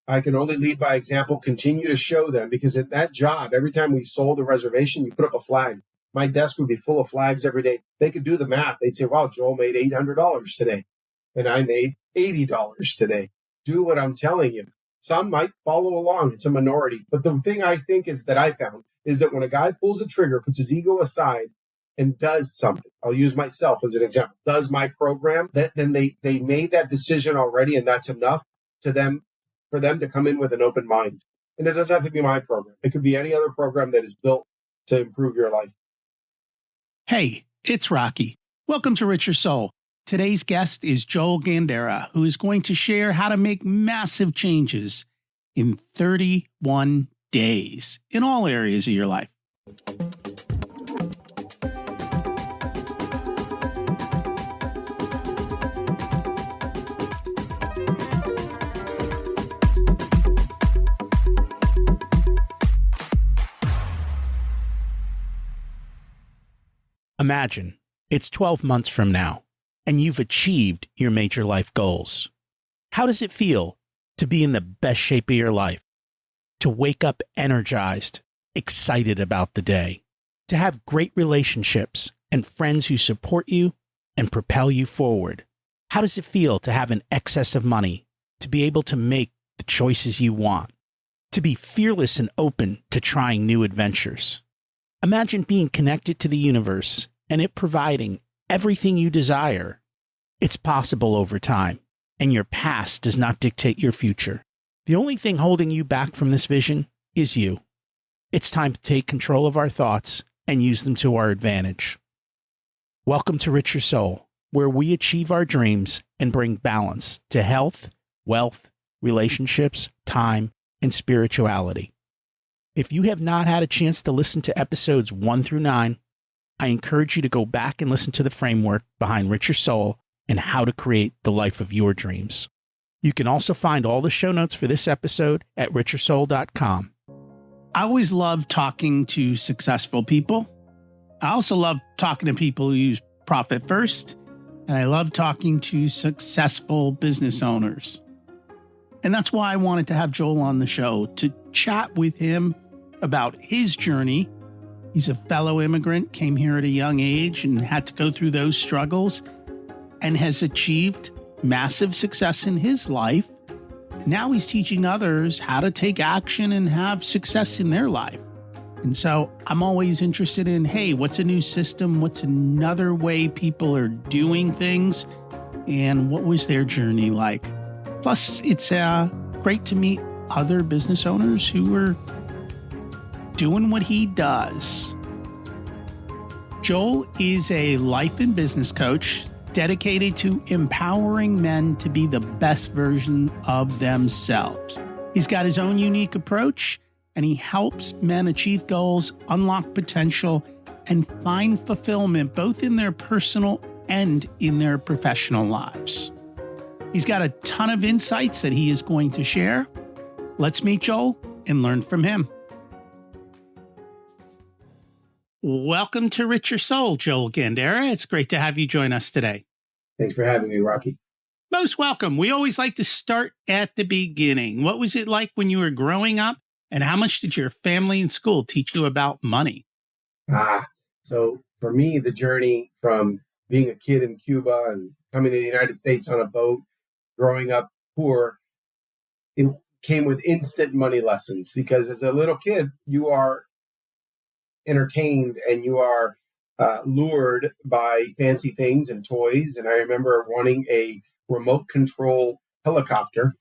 I can only lead by example, continue to show them, because at that job, every time we sold a reservation, you put up a flag. My desk would be full of flags every day. They could do the math. They'd say, wow, Joel made $800 today, and I made $80 today. Do what I'm telling you. Some might follow along. It's a minority. But the thing I think is that I found is that when a guy pulls a trigger, puts his ego aside, and does something, I'll use myself as an example, does my program, then they made that decision already, and that's enough to them for them to come in with an open mind. And it doesn't have to be my program. It could be any other program that is built to improve your life. Hey, it's Rocky. Welcome to Richer Soul. Today's guest is Joel Gandara, who is going to share how to make massive changes in 31 days in all areas of your life. Imagine it's 12 months from now, and you've achieved your major life goals. How does it feel to be in the best shape of your life? To wake up energized, excited about the day? To have great relationships and friends who support you and propel you forward? How does it feel to have an excess of money, to be able to make the choices you want? To be fearless and open to trying new adventures? Imagine being connected to the universe and it providing everything you desire. It's possible over time, and your past does not dictate your future. The only thing holding you back from this vision is you. It's time to take control of our thoughts and use them to our advantage. Welcome to Richer Soul, where we achieve our dreams and bring balance to health, wealth, relationships, time, and spirituality. If you have not had a chance to listen to episodes 1 through 9, I encourage you to go back and listen to the framework behind Richer Soul and how to create the life of your dreams. You can also find all the show notes for this episode at richersoul.com. I always love talking to successful people. I also love talking to people who use profit first, and I love talking to successful business owners. And that's why I wanted to have Joel on the show to chat with him about his journey. He's a fellow immigrant, came here at a young age and had to go through those struggles and has achieved massive success in his life. Now he's teaching others how to take action and have success in their life. And so I'm always interested in, hey, what's a new system? What's another way people are doing things? And what was their journey like? Plus, it's great to meet other business owners who are doing what he does. Joel is a life and business coach dedicated to empowering men to be the best version of themselves. He's got his own unique approach, and he helps men achieve goals, unlock potential, and find fulfillment both in their personal and in their professional lives. He's got a ton of insights that he is going to share. Let's meet Joel and learn from him. Welcome to Richer Soul, Joel Gandara. It's great to have you join us today. Thanks for having me, Rocky. Most welcome. We always like to start at the beginning. What was it like when you were growing up, and how much did your family and school teach you about money? So for me, the journey from being a kid in Cuba and coming to the United States on a boat, growing up poor, it came with instant money lessons, because as a little kid, you are entertained and you are lured by fancy things and toys. And I remember wanting a remote control helicopter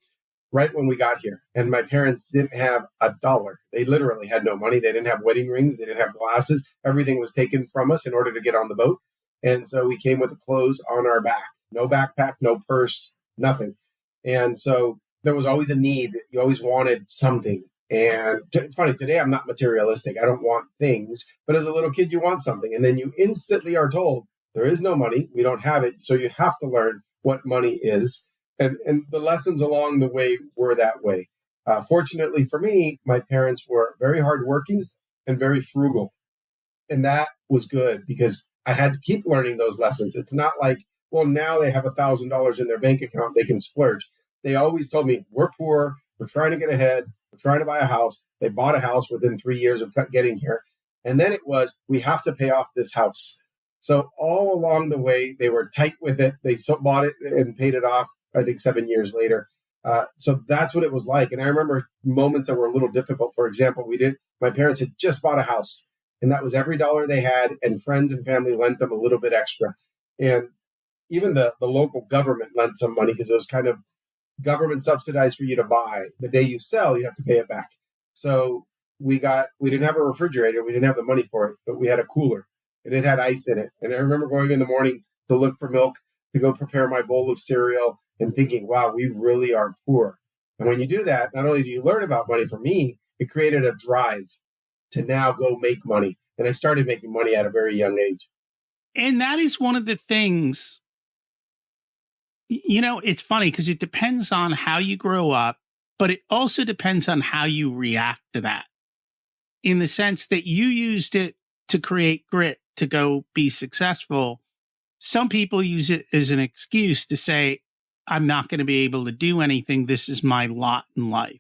right when we got here. And my parents didn't have $1. They literally had no money. They didn't have wedding rings. They didn't have glasses. Everything was taken from us in order to get on the boat. And so we came with the clothes on our back. No backpack, no purse, nothing. And so there was always a need. You always wanted something. And it's funny, today I'm not materialistic. I don't want things. But as a little kid, you want something. And then you instantly are told, there is no money. We don't have it. So you have to learn what money is. And the lessons along the way were that way. Fortunately for me, my parents were very hardworking and very frugal. And that was good, because I had to keep learning those lessons. It's not like, well, now they have $1,000 in their bank account, they can splurge. They always told me, we're poor, We're trying to get ahead. We're trying to buy a house. They bought a house within 3 years of getting here. And then it was, we have to pay off this house. So all along the way, they were tight with it. They bought it and paid it off, I think, 7 years later. So that's what it was like. And I remember moments that were a little difficult. For example, my parents had just bought a house, and that was every dollar they had, and friends and family lent them a little bit extra. And even the local government lent some money because it was kind of government subsidized for you to buy. The day you sell, you have to pay it back. So we didn't have a refrigerator. We didn't have the money for it, but we had a cooler, and it had ice in it. And I remember going in the morning to look for milk, to go prepare my bowl of cereal, and thinking, wow, we really are poor. And when you do that, not only do you learn about money, for me, it created a drive to now go make money. And I started making money at a very young age. And that is one of the things, it's funny because it depends on how you grow up, but it also depends on how you react to that, in the sense that you used it to create grit to go be successful. Some people use it as an excuse to say, I'm not going to be able to do anything. This is my lot in life,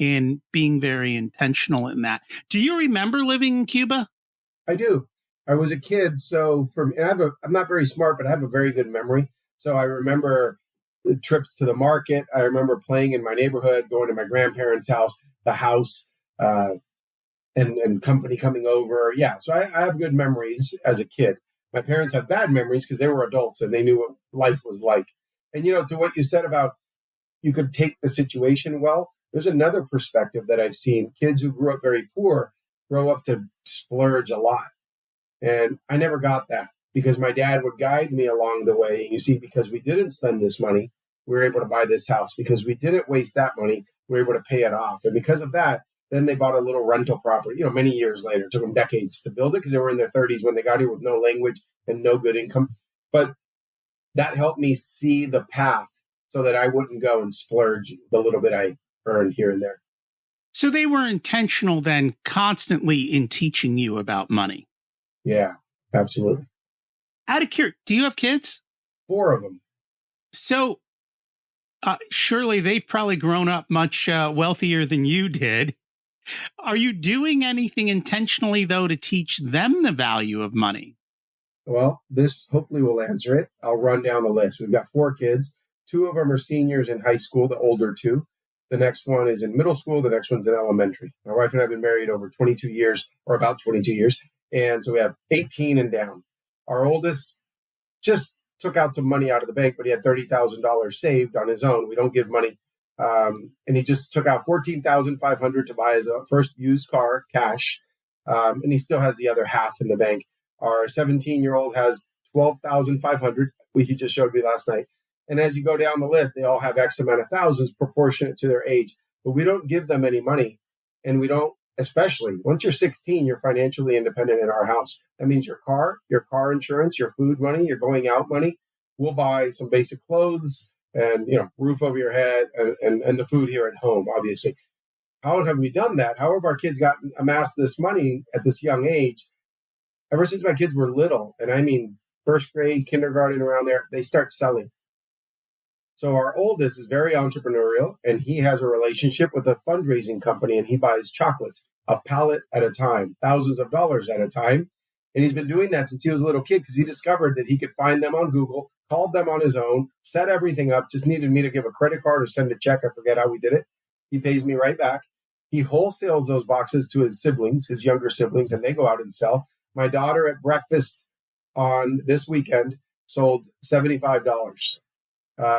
and being very intentional in that. Do you remember living in Cuba? I do. I was a kid. So I'm not very smart, but I have a very good memory. So I remember the trips to the market. I remember playing in my neighborhood, going to my grandparents' house, the house, and company coming over. Yeah. So I have good memories as a kid. My parents have bad memories because they were adults and they knew what life was like. And, to what you said about you could take the situation well, there's another perspective that I've seen. Kids who grew up very poor grow up to splurge a lot. And I never got that because my dad would guide me along the way. You see, because we didn't spend this money, we were able to buy this house. Because we didn't waste that money, we were able to pay it off. And because of that, then they bought a little rental property, many years later. It took them decades to build it because they were in their 30s when they got here with no language and no good income. But that helped me see the path so that I wouldn't go and splurge the little bit I earned here and there. So they were intentional then constantly in teaching you about money. Yeah, absolutely. Out of curiosity, do you have kids? 4 of them. So surely they've probably grown up much wealthier than you did. Are you doing anything intentionally, though, to teach them the value of money? Well, this hopefully will answer it. I'll run down the list. We've got 4 kids. 2 of them are seniors in high school, the older 2. The next one is in middle school. The next one's in elementary. My wife and I have been married over 22 years, or about 22 years. And so we have 18 and down. Our oldest just took out some money out of the bank, but he had $30,000 saved on his own. We don't give money. And he just took out $14,500 to buy his first used car, cash. And he still has the other half in the bank. Our 17-year-old has $12,500, he just showed me last night. And as you go down the list, they all have X amount of thousands proportionate to their age. But we don't give them any money. And we don't, especially once you're 16, you're financially independent in our house. That means your car insurance, your food money, your going out money. We'll buy some basic clothes and, roof over your head and the food here at home, obviously. How have we done that? How have our kids amassed this money at this young age? Ever since my kids were little, and I mean first grade, kindergarten, around there, they start selling. So our oldest is very entrepreneurial, and he has a relationship with a fundraising company, and he buys chocolates, a pallet at a time, thousands of dollars at a time. And he's been doing that since he was a little kid because he discovered that he could find them on Google, called them on his own, set everything up, just needed me to give a credit card or send a check. I forget how we did it. He pays me right back. He wholesales those boxes to his siblings, his younger siblings, and they go out and sell. My daughter at breakfast on this weekend sold $75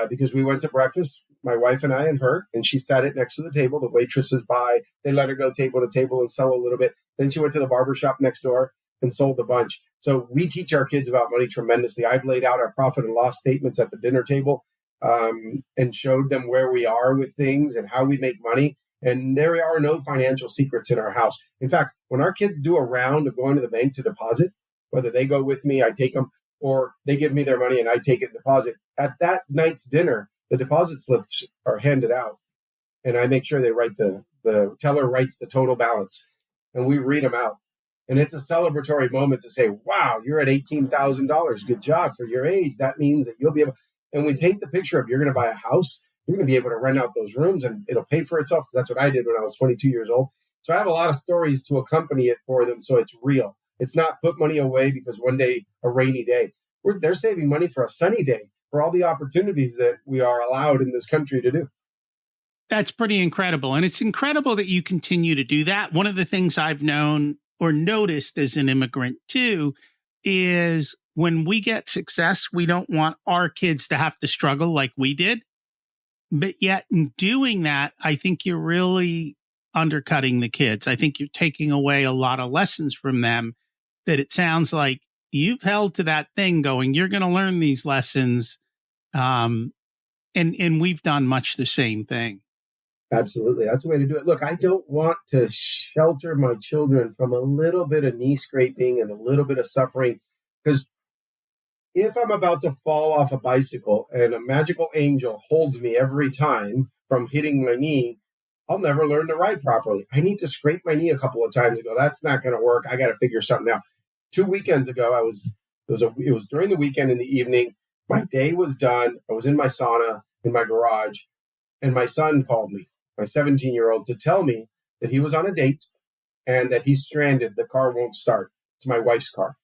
because we went to breakfast, my wife and I and her, and she sat it next to the table. The waitresses buy, they let her go table to table and sell a little bit. Then she went to the barber shop next door and sold a bunch. So we teach our kids about money tremendously. I've laid out our profit and loss statements at the dinner table and showed them where we are with things and how we make money. And there are no financial secrets in our house. In fact, when our kids do a round of going to the bank to deposit, whether they go with me, I take them, or they give me their money and I take it and deposit, at that night's dinner, the deposit slips are handed out. And I make sure they write the teller writes the total balance and we read them out. And it's a celebratory moment to say, wow, you're at $18,000. Good job for your age. That means that you'll be able, and we paint the picture of you're going to buy a house you're going to be able to rent out those rooms and it'll pay for itself. That's what I did when I was 22 years old. So I have a lot of stories to accompany it for them. So it's real. It's not put money away because one day, a rainy day. They're saving money for a sunny day, for all the opportunities that we are allowed in this country to do. That's pretty incredible. And it's incredible that you continue to do that. One of the things I've known or noticed as an immigrant too is when we get success, we don't want our kids to have to struggle like we did. But yet in doing that, I think you're really undercutting the kids. I think you're taking away a lot of lessons from them that it sounds like you've held to that thing going, you're going to learn these lessons. And we've done much the same thing. Absolutely. That's the way to do it. Look, I don't want to shelter my children from a little bit of knee scraping and a little bit of suffering, because if I'm about to fall off a bicycle and a magical angel holds me every time from hitting my knee, I'll never learn to ride properly. I need to scrape my knee a couple of times and go, that's not going to work. I got to figure something out. 2 weekends ago, it was during the weekend in the evening. My day was done. I was in my sauna in my garage, and my son called me, my 17-year-old, to tell me that he was on a date and that he's stranded. The car won't start. It's my wife's car.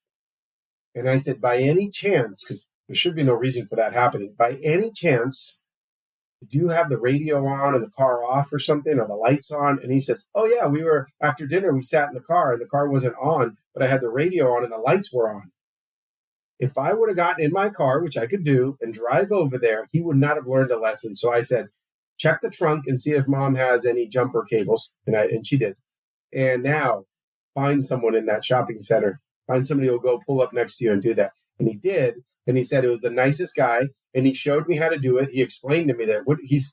And I said, by any chance, because there should be no reason for that happening, by any chance, do you have the radio on and the car off or something, or the lights on? And he says, oh yeah, after dinner, we sat in the car and the car wasn't on, but I had the radio on and the lights were on. If I would have gotten in my car, which I could do, and drive over there, he would not have learned a lesson. So I said, check the trunk and see if mom has any jumper cables. And she did. And now find someone in that shopping center. Find somebody who'll go pull up next to you and do that. And he did. And he said it was the nicest guy. And he showed me how to do it. He explained to me that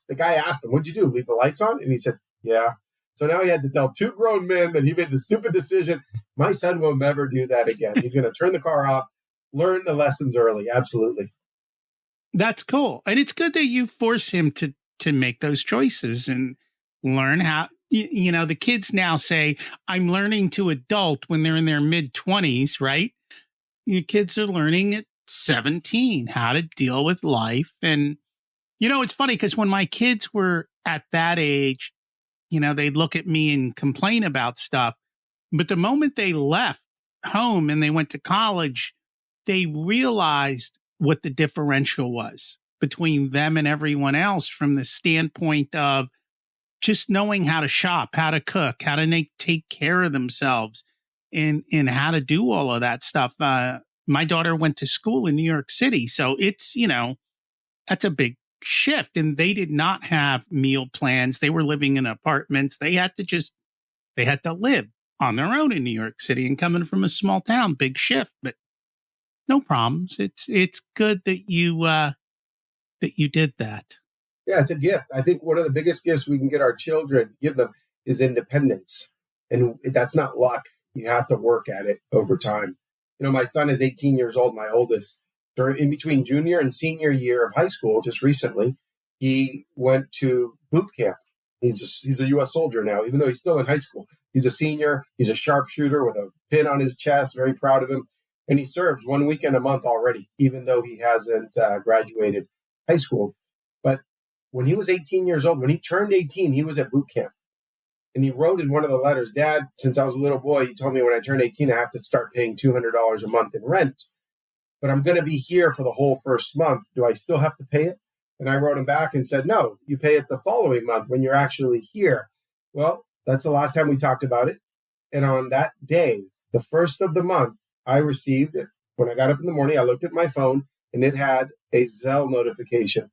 the guy asked him, what'd you do? Leave the lights on? And he said, yeah. So now he had to tell 2 grown men that he made the stupid decision. My son will never do that again. He's going to turn the car off, learn the lessons early. Absolutely. That's cool. And it's good that you force him to make those choices and learn how, the kids now say, I'm learning to adult when they're in their mid-20s, right? Your kids are learning at 17 how to deal with life. And, it's funny because when my kids were at that age, they'd look at me and complain about stuff. But the moment they left home and they went to college, they realized what the differential was between them and everyone else from the standpoint of just knowing how to shop, how to cook, how to take care of themselves, and how to do all of that stuff. My daughter went to school in New York City, so it's, that's a big shift. And they did not have meal plans. They were living in apartments. They had to live on their own in New York City, and coming from a small town, big shift, but no problems. It's good that you did that. Yeah, it's a gift. I think one of the biggest gifts we can give them is independence. And that's not luck. You have to work at it over time. My son is 18 years old, my oldest. In between junior and senior year of high school, just recently, he went to boot camp. He's a U.S. soldier now, even though he's still in high school. He's a senior. He's a sharpshooter with a pin on his chest. Very proud of him. And he serves 1 weekend a month already, even though he hasn't graduated high school. But when he was 18 years old, when he turned 18, he was at boot camp. And he wrote in one of the letters, Dad, since I was a little boy, you told me when I turned 18, I have to start paying $200 a month in rent. But I'm going to be here for the whole first month. Do I still have to pay it? And I wrote him back and said, no, you pay it the following month when you're actually here. Well, that's the last time we talked about it. And on that day, the first of the month, I received it. When I got up in the morning, I looked at my phone and it had a Zelle notification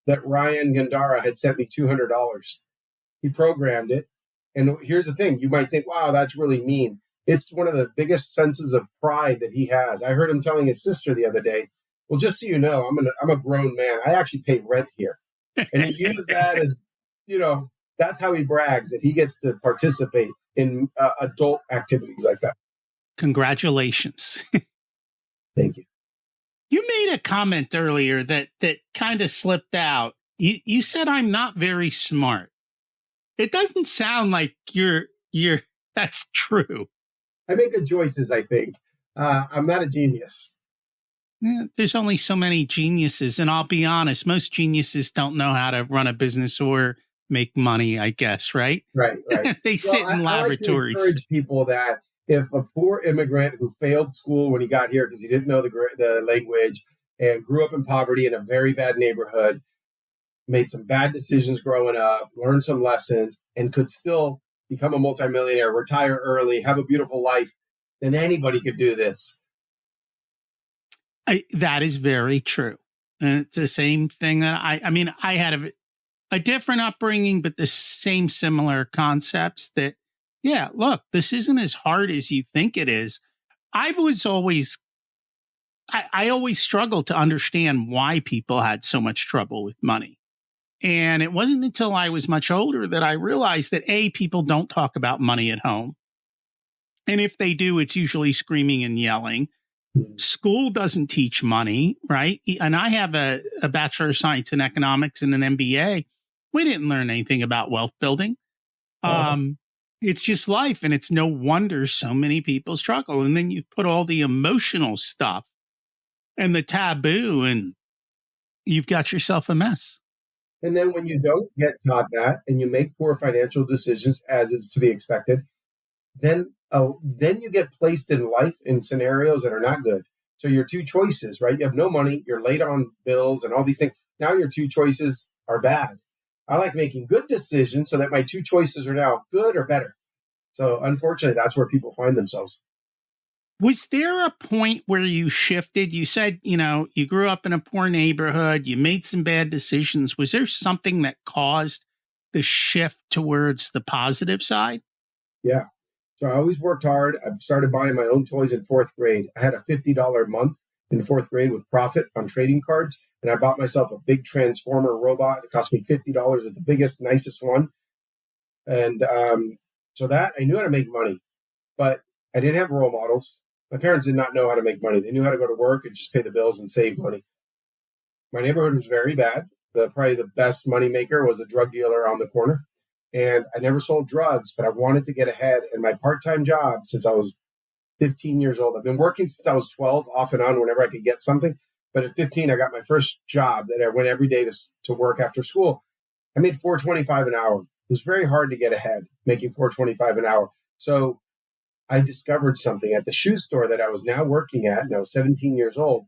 that Ryan Gandara had sent me $200. He programmed it. And here's the thing. You might think, wow, that's really mean. It's one of the biggest senses of pride that he has. I heard him telling his sister the other day, well, just so you know, I'm a grown man. I actually pay rent here. And he used that as, that's how he brags that he gets to participate in adult activities like that. Congratulations. Thank you. You made a comment earlier that kind of slipped out. You said I'm not very smart. It doesn't sound like that's true. I make good choices, I think. I'm not a genius. there's only so many geniuses. And I'll be honest, most geniuses don't know how to run a business or make money, I guess, right? Right, right. They Well, sit in I like to laboratories. encourage people that if a poor immigrant who failed school when he got here because he didn't know the language and grew up in poverty in a very bad neighborhood, made some bad decisions growing up, learned some lessons, and could still become a multimillionaire, retire early, have a beautiful life, then anybody could do this. That is very true. And it's the same thing that I mean, I had a different upbringing, but the same similar concepts that, yeah, look, this isn't as hard as you think it is. I was always, I always struggled to understand why people had so much trouble with money. And it wasn't until I was much older that I realized that people don't talk about money at home. And if they do, it's usually screaming and yelling. School doesn't teach money, right? And I have a Bachelor of Science in Economics and an MBA. We didn't learn anything about wealth building. It's just life. And it's no wonder so many people struggle. And then you put all the emotional stuff and the taboo, and you've got yourself a mess. And then when you don't get taught that and you make poor financial decisions, as is to be expected, then you get placed in life in scenarios that are not good. So your two choices, right? You have no money, you're late on bills and all these things. Now your two choices are bad. I like making good decisions so that my two choices are now good or better. So unfortunately, that's where people find themselves. Was there a point where you shifted? You said, you grew up in a poor neighborhood, you made some bad decisions. Was there something that caused the shift towards the positive side? Yeah. So I always worked hard. I started buying my own toys in fourth grade. I had a $50 month in fourth grade with profit on trading cards. And I bought myself a big transformer robot that cost me $50 with the biggest, nicest one. And so that I knew how to make money, but I didn't have role models. My parents did not know how to make money. They knew how to go to work and just pay the bills and save money. My neighborhood was very bad. Probably the best money maker was a drug dealer on the corner. And I never sold drugs, but I wanted to get ahead. And my part-time job, since I was 15 years old, I've been working since I was 12, off and on, whenever I could get something. But at 15, I got my first job that I went every day to work after school. I made $4.25 an hour. It was very hard to get ahead, making $4.25 an hour. So I discovered something at the shoe store that I was now working at, and I was 17 years old.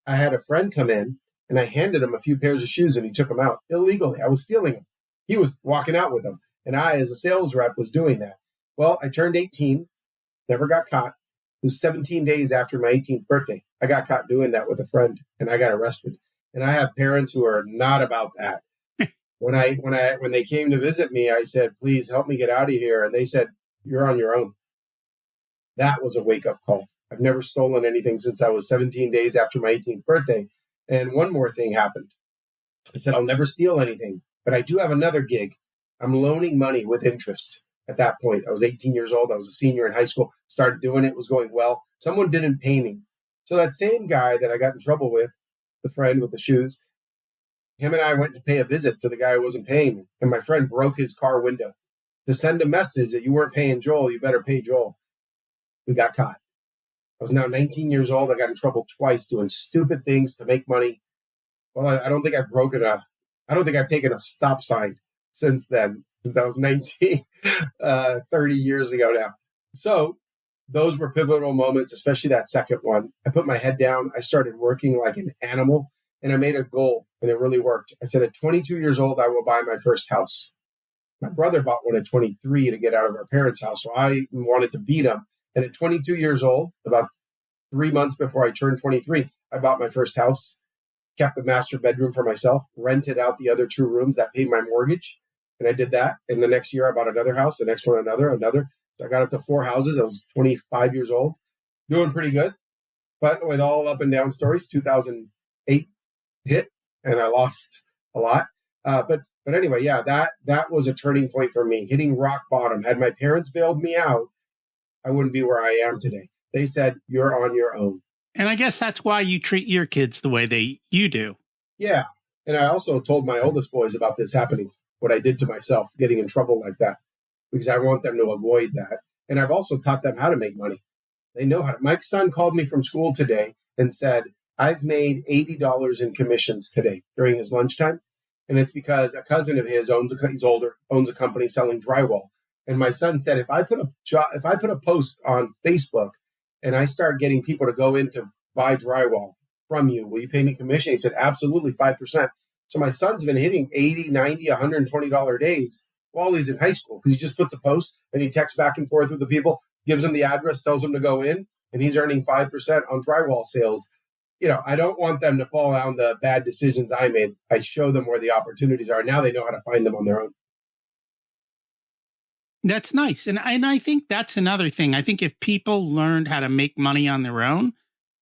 I had a friend come in, and I handed him a few pairs of shoes, and he took them out illegally. I was stealing them. He was walking out with them, and I, as a sales rep, was doing that. Well, I turned 18, never got caught. It was 17 days after my 18th birthday. I got caught doing that with a friend, and I got arrested. And I have parents who are not about that. When they came to visit me, I said, "Please help me get out of here." And they said, "You're on your own." That was a wake-up call. I've never stolen anything since I was 17 days after my 18th birthday. And one more thing happened. I said, "I'll never steal anything, but I do have another gig. I'm loaning money with interest." At that point, I was 18 years old. I was a senior in high school, started doing it. It was going well. Someone didn't pay me. So that same guy that I got in trouble with, the friend with the shoes, him and I went to pay a visit to the guy who wasn't paying me. And my friend broke his car window to send a message that you weren't paying Joel, you better pay Joel. We got caught. I was now 19 years old. I got in trouble twice doing stupid things to make money. Well, I don't think I've taken a stop sign since then, since I was 19, 30 years ago now. So those were pivotal moments, especially that second one. I put my head down. I started working like an animal, and I made a goal, and it really worked. I said, at 22 years old, I will buy my first house. My brother bought one at 23 to get out of our parents' house, so I wanted to beat him. And at 22 years old, about 3 months before I turned 23, I bought my first house, kept the master bedroom for myself, rented out the other 2 rooms that paid my mortgage. And I did that. And the next year I bought another house, the next one, another. So I got up to 4 houses. I was 25 years old, doing pretty good. But with all up and down stories, 2008 hit and I lost a lot. But anyway, yeah, that was a turning point for me, hitting rock bottom. Had my parents bailed me out, I wouldn't be where I am today. They said, "You're on your own." And I guess that's why you treat your kids the way you do. Yeah. And I also told my oldest boys about this happening, what I did to myself, getting in trouble like that, because I want them to avoid that. And I've also taught them how to make money. They know how to. My son called me from school today and said, I've made $80 in commissions today during his lunchtime. And it's because a cousin of his he's older, owns a company selling drywall. And my son said, if I put a post on Facebook and I start getting people to go in to buy drywall from you, will you pay me commission? He said, absolutely, 5%. So my son's been hitting 80, 90, $120 days while he's in high school because he just puts a post and he texts back and forth with the people, gives them the address, tells them to go in, and he's earning 5% on drywall sales. I don't want them to fall down the bad decisions I made. I show them where the opportunities are. Now they know how to find them on their own. That's nice. And I think that's another thing. I think if people learned how to make money on their own,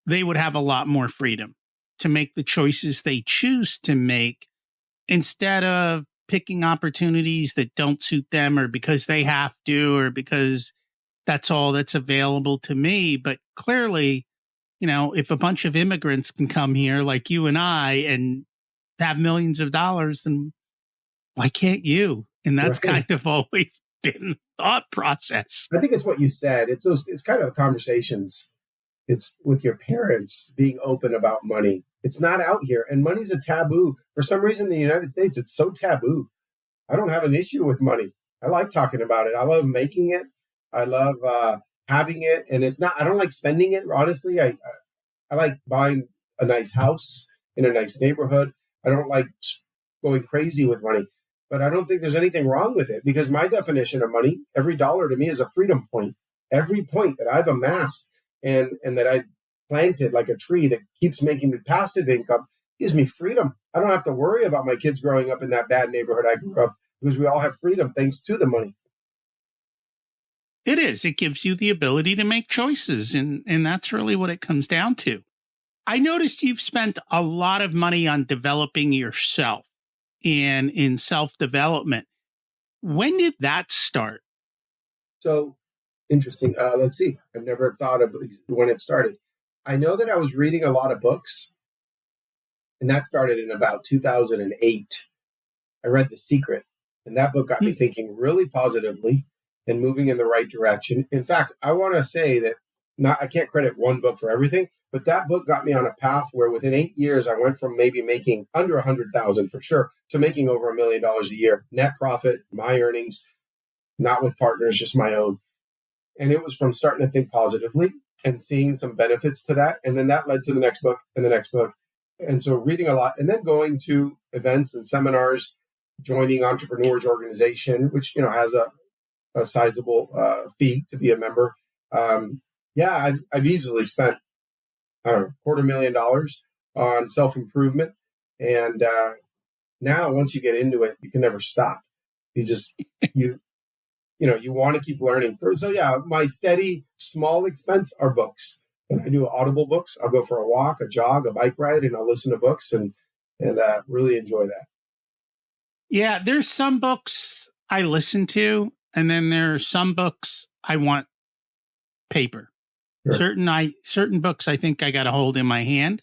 they would have a lot more freedom to make the choices they choose to make instead of picking opportunities that don't suit them or because they have to or because that's all that's available to me. But clearly, if a bunch of immigrants can come here like you and I and have millions of dollars, then why can't you? And that's Right. kind of always been the thought process. I think it's what you said. It's kind of the conversations. It's with your parents being open about money. It's not out here. And money's a taboo. For some reason in the United States, it's so taboo. I don't have an issue with money. I like talking about it. I love making it. I love having it. And I don't like spending it. Honestly, I like buying a nice house in a nice neighborhood. I don't like going crazy with money. But I don't think there's anything wrong with it because my definition of money, every dollar to me is a freedom point. Every point that I've amassed and that I planted like a tree that keeps making me passive income gives me freedom. I don't have to worry about my kids growing up in that bad neighborhood I grew up because we all have freedom thanks to the money. It is. It gives you the ability to make choices. And that's really what it comes down to. I noticed you've spent a lot of money on developing yourself and in self-development. When did that start? So interesting. Let's see. I've never thought of when it started. I know that I was reading a lot of books, and that started in about 2008. I read The Secret, and that book got me thinking really positively and moving in the right direction. In fact, I want to say that I can't credit one book for everything, but that book got me on a path where within 8 years, I went from maybe making under 100,000 for sure to making over $1 million a year. Net profit, my earnings, not with partners, just my own. And it was from starting to think positively and seeing some benefits to that. And then that led to the next book and the next book. And so reading a lot and then going to events and seminars, joining Entrepreneurs Organization, which, has a sizable fee to be a member. I've easily spent, I don't know, $250,000 on self-improvement. And now once you get into it, you can never stop. You want to keep learning. My steady small expense are books. When I do Audible books, I'll go for a walk, a jog, a bike ride, and I'll listen to books and really enjoy that. Yeah, there's some books I listen to, and then there are some books I want paper. Sure. Certain books I think I got to hold in my hand.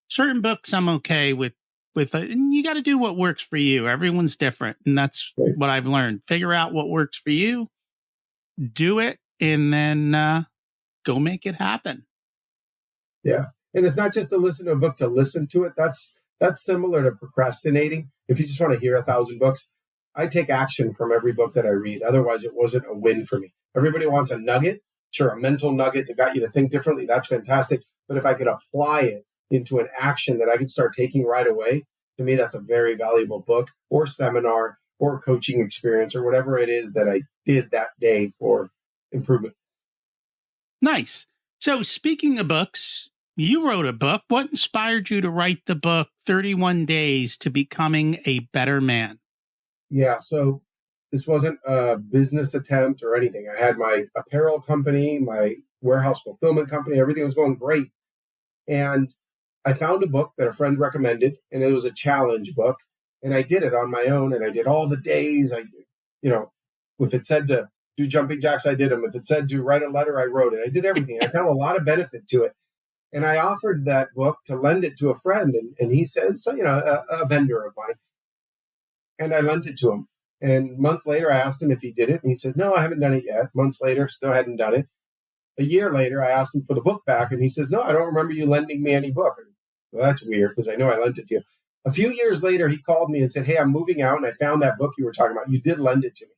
Certain books I'm okay with. And you got to do what works for you. Everyone's different, and that's right. What I've learned. Figure out what works for you, do it, and then go make it happen. Yeah, and it's not just to listen to a book to listen to it. That's similar to procrastinating. If you just want to hear 1,000 books, I take action from every book that I read. Otherwise, it wasn't a win for me. Everybody wants a nugget. Sure, a mental nugget that got you to think differently. That's fantastic. But if I could apply it into an action that I could start taking right away, to me, that's a very valuable book or seminar or coaching experience or whatever it is that I did that day for improvement. Nice. So speaking of books, you wrote a book. What inspired you to write the book, 31 Days to Becoming a Better Man? Yeah, so this wasn't a business attempt or anything. I had my apparel company, my warehouse fulfillment company. Everything was going great. And I found a book that a friend recommended, and it was a challenge book. And I did it on my own, and I did all the days. If it said to do jumping jacks, I did them. If it said to write a letter, I wrote it. I did everything. I found a lot of benefit to it. And I offered that book to lend it to a friend. And he said, a vendor of mine. And I lent it to him. And months later, I asked him if he did it. And he said, no, I haven't done it yet. Months later, still hadn't done it. A year later, I asked him for the book back. And he says, no, I don't remember you lending me any book. Well, that's weird because I know I lent it to you. A few years later, he called me and said, hey, I'm moving out and I found that book you were talking about. You did lend it to me.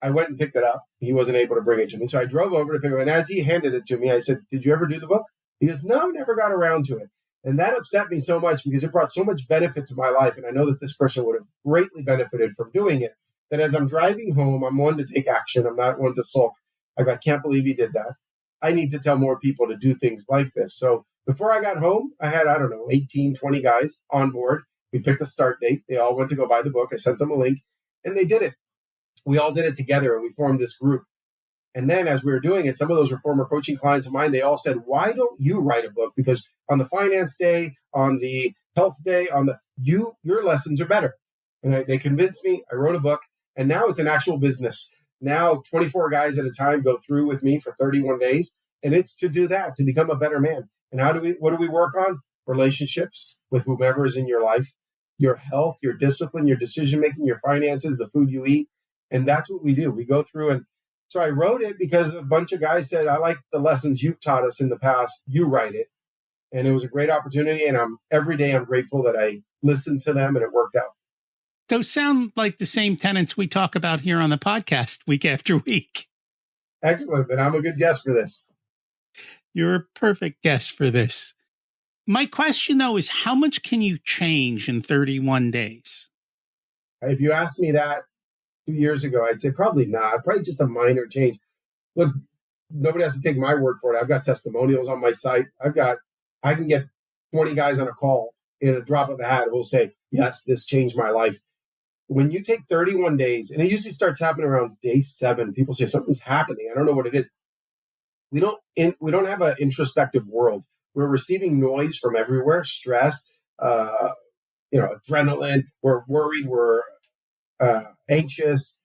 I went and picked it up. He wasn't able to bring it to me. So I drove over to pick it up. And as he handed it to me, I said, did you ever do the book? He goes, no, never got around to it. And that upset me so much because it brought so much benefit to my life. And I know that this person would have greatly benefited from doing it. That as I'm driving home, I'm one to take action. I'm not one to sulk. I can't believe he did that. I need to tell more people to do things like this. So before I got home, I had, 18, 20 guys on board. We picked a start date. They all went to go buy the book. I sent them a link and they did it. We all did it together and we formed this group. And then as we were doing it, some of those were former coaching clients of mine. They all said, why don't you write a book? Because on the finance day, on the health day, your lessons are better. And they convinced me. I wrote a book and now it's an actual business. Now 24 guys at a time go through with me for 31 days. And it's to do that, to become a better man. And what do we work on? Relationships with whomever is in your life, your health, your discipline, your decision-making, your finances, the food you eat. And that's what we do. We go through. And so I wrote it because a bunch of guys said, I like the lessons you've taught us in the past. You write it. And it was a great opportunity. And every day I'm grateful that I listened to them and it worked out. Those sound like the same tenets we talk about here on the podcast week after week. Excellent. Then I'm a good guest for this. You're a perfect guest for this. My question, though, is how much can you change in 31 days? If you asked me that 2 years ago, I'd say probably not. Probably just a minor change. Look, nobody has to take my word for it. I've got testimonials on my site. I can get 20 guys on a call in a drop of a hat who will say, yes, this changed my life. When you take 31 days, and it usually starts happening around day 7, people say something's happening. I don't know what it is. We don't have an introspective world. We're receiving noise from everywhere, stress, adrenaline. We're worried. We're anxious.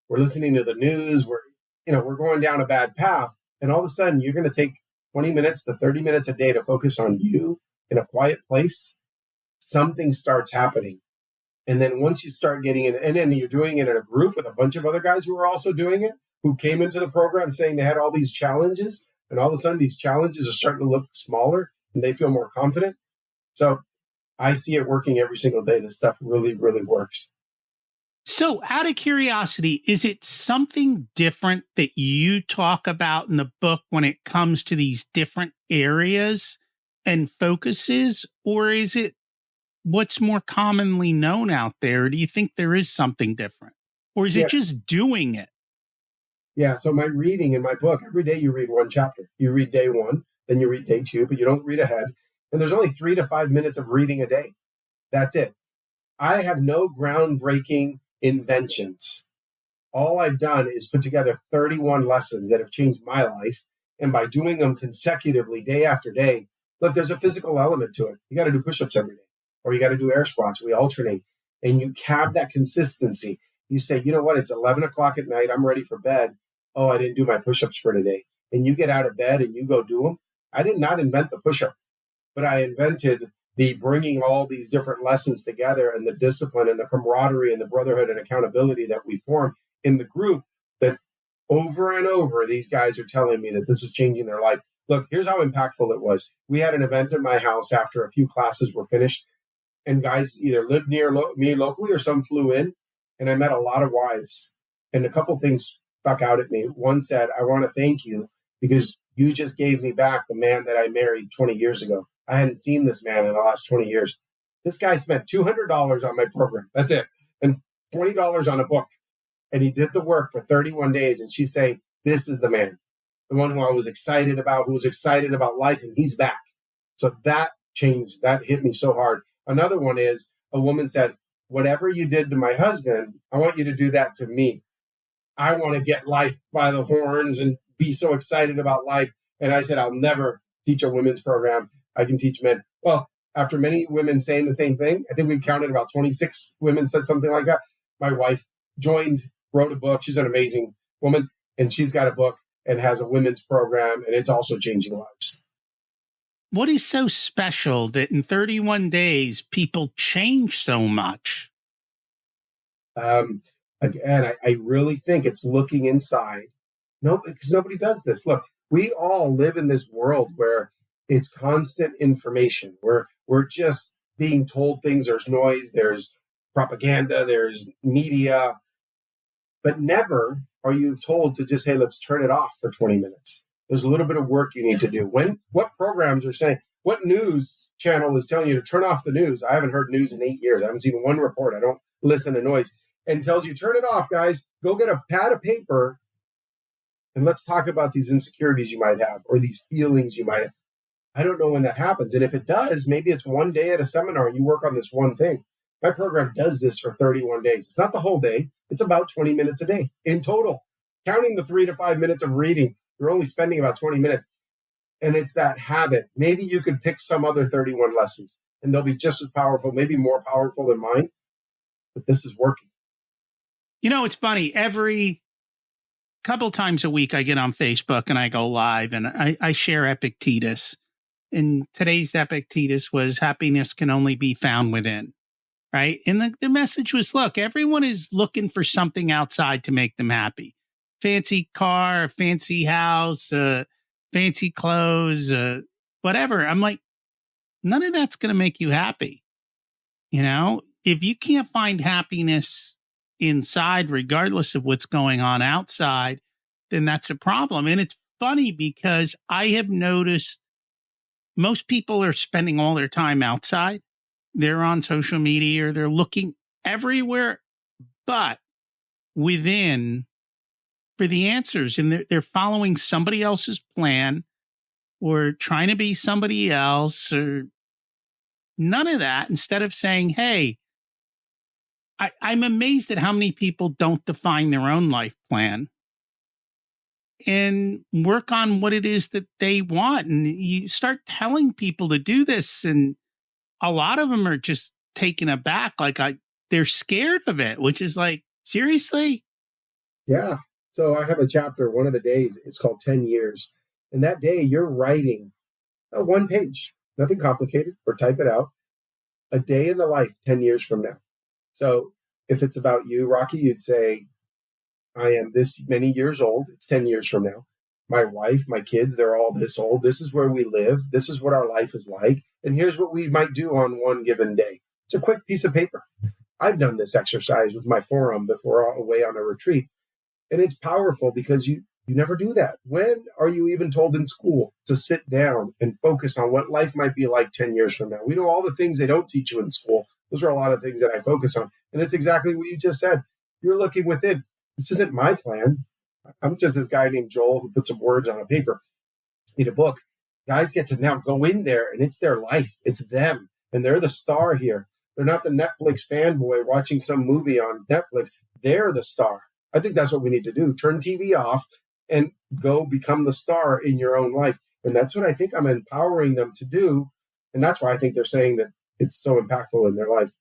We're listening to the news. We're going down a bad path. And all of a sudden, you're going to take 20 minutes to 30 minutes a day to focus on you in a quiet place. Something starts happening. And then once you start getting it, and then you're doing it in a group with a bunch of other guys who are also doing it, who came into the program saying they had all these challenges, and all of a sudden these challenges are starting to look smaller and they feel more confident. So I see it working every single day. This stuff really, really works. So out of curiosity, is it something different that you talk about in the book when it comes to these different areas and focuses, or is it what's more commonly known out there? Do you think there is something different, or is it just doing it? Yeah. So my reading in my book, every day you read one chapter. You read day 1, then you read day 2, but you don't read ahead. And there's only 3 to 5 minutes of reading a day. That's it. I have no groundbreaking inventions. All I've done is put together 31 lessons that have changed my life. And by doing them consecutively day after day, look, there's a physical element to it. You got to do push-ups every day, or you got to do air squats. We alternate. And you have that consistency. You say, you know what? It's 11 o'clock at night. I'm ready for bed. Oh, I didn't do my push-ups for today. And you get out of bed and you go do them. I did not invent the push-up, but I invented the bringing all these different lessons together and the discipline and the camaraderie and the brotherhood and accountability that we form in the group, that over and over, these guys are telling me that this is changing their life. Look, here's how impactful it was. We had an event at my house after a few classes were finished, and guys either lived near me locally or some flew in, and I met a lot of wives. And a couple things stuck out at me. One said, I want to thank you because you just gave me back the man that I married 20 years ago. I hadn't seen this man in the last 20 years. This guy spent $200 on my program. That's it. And $20 on a book. And he did the work for 31 days. And she's saying, this is the man, the one who I was excited about, who was excited about life, and he's back. So that changed, that hit me so hard. Another one is a woman said, whatever you did to my husband, I want you to do that to me. I want to get life by the horns and be so excited about life. And I said, I'll never teach a women's program. I can teach men. Well, after many women saying the same thing, I think we counted about 26 women said something like that. My wife joined, wrote a book. She's an amazing woman, and she's got a book and has a women's program, and it's also changing lives. What is so special that in 31 days, people change so much? Again, I really think it's looking inside. No, because nobody does this. Look, we all live in this world where It's constant information. We're just being told things. There's noise, there's propaganda, there's media, but never are you told to just say, let's turn it off for 20 minutes. There's a little bit of work you need to do. What programs are saying, what news channel is telling you to turn off the news? I haven't heard news in 8 years. I haven't seen one report. I don't listen to noise. And tells you, turn it off, guys. Go get a pad of paper and let's talk about these insecurities you might have or these feelings you might have. I don't know when that happens. And if it does, maybe it's one day at a seminar and you work on this one thing. My program does this for 31 days. It's not the whole day. It's about 20 minutes a day in total. Counting the 3 to 5 minutes of reading, you're only spending about 20 minutes. And it's that habit. Maybe you could pick some other 31 lessons and they'll be just as powerful, maybe more powerful than mine. But this is working. It's funny. Every couple times a week, I get on Facebook and I go live and I share Epictetus. And today's Epictetus was happiness can only be found within. Right. And the message was, look, everyone is looking for something outside to make them happy. Fancy car, fancy house, fancy clothes, whatever. I'm like, none of that's going to make you happy. If you can't find happiness inside, regardless of what's going on outside, then that's a problem. And it's funny because I have noticed most people are spending all their time outside. They're on social media or they're looking everywhere but within for the answers. And they're following somebody else's plan or trying to be somebody else or none of that. Instead of saying, hey, I'm amazed at how many people don't define their own life plan and work on what it is that they want. And you start telling people to do this and a lot of them are just taken aback, they're scared of it, which is like, seriously? Yeah. So I have a chapter, one of the days, it's called 10 years. And that day you're writing one page, nothing complicated, or type it out, a day in the life 10 years from now. So if it's about you, Rocky, you'd say, I am this many years old. It's 10 years from now. My wife, my kids, they're all this old. This is where we live. This is what our life is like. And here's what we might do on one given day. It's a quick piece of paper. I've done this exercise with my forum before away on a retreat. And it's powerful because you never do that. When are you even told in school to sit down and focus on what life might be like 10 years from now? We know all the things they don't teach you in school. Those are a lot of things that I focus on. And it's exactly what you just said. You're looking within. This isn't my plan. I'm just this guy named Joel who put some words on a paper in a book. Guys get to now go in there and it's their life. It's them. And they're the star here. They're not the Netflix fanboy watching some movie on Netflix. They're the star. I think that's what we need to do. Turn TV off and go become the star in your own life. And that's what I think I'm empowering them to do. And that's why I think they're saying that it's so impactful in their life.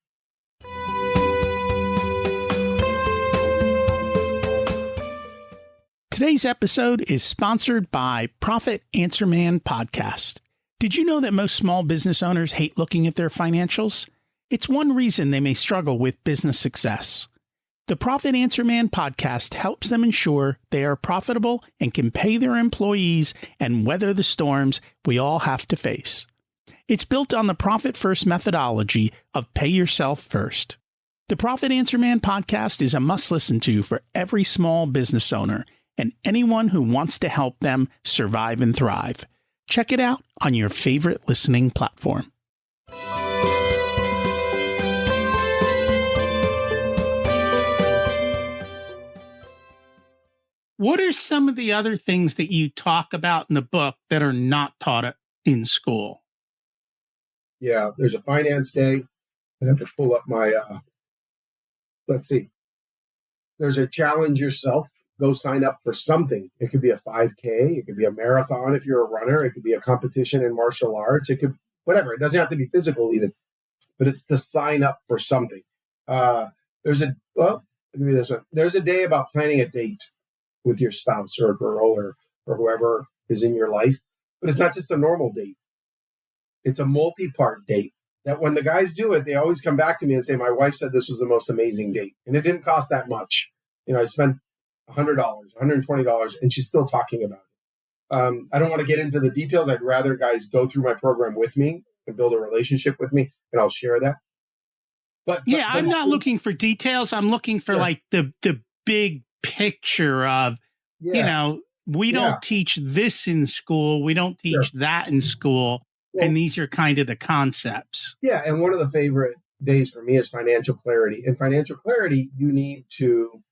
Today's episode is sponsored by Profit Answer Man Podcast. Did you know that most small business owners hate looking at their financials? It's one reason they may struggle with business success. The Profit Answer Man podcast helps them ensure they are profitable and can pay their employees and weather the storms we all have to face. It's built on the Profit First methodology of pay yourself first. The Profit Answer Man podcast is a must listen to for every small business owner and anyone who wants to help them survive and thrive. Check it out on your favorite listening platform. What are some of the other things that you talk about in the book that are not taught in school? Yeah, there's a finance day. I have to pull up my, let's see. There's a challenge yourself. Go sign up for something. It could be a 5K. It could be a marathon if you're a runner. It could be a competition in martial arts. It could, whatever. It doesn't have to be physical even, but it's to sign up for something. There's a day about planning a date with your spouse or a girl or whoever is in your life. But it's not just a normal date. It's a multi-part date that when the guys do it, they always come back to me and say, my wife said this was the most amazing date. And it didn't cost that much. I spent $100, $120, and she's still talking about it. I don't want to get into the details. I'd rather guys go through my program with me and build a relationship with me, and I'll share that. But yeah, I'm not looking for details. I'm looking for like the big picture of, we don't teach this in school. We don't teach that in school. Well, and these are kind of the concepts. Yeah. And one of the favorite days for me is financial clarity. In financial clarity, you need to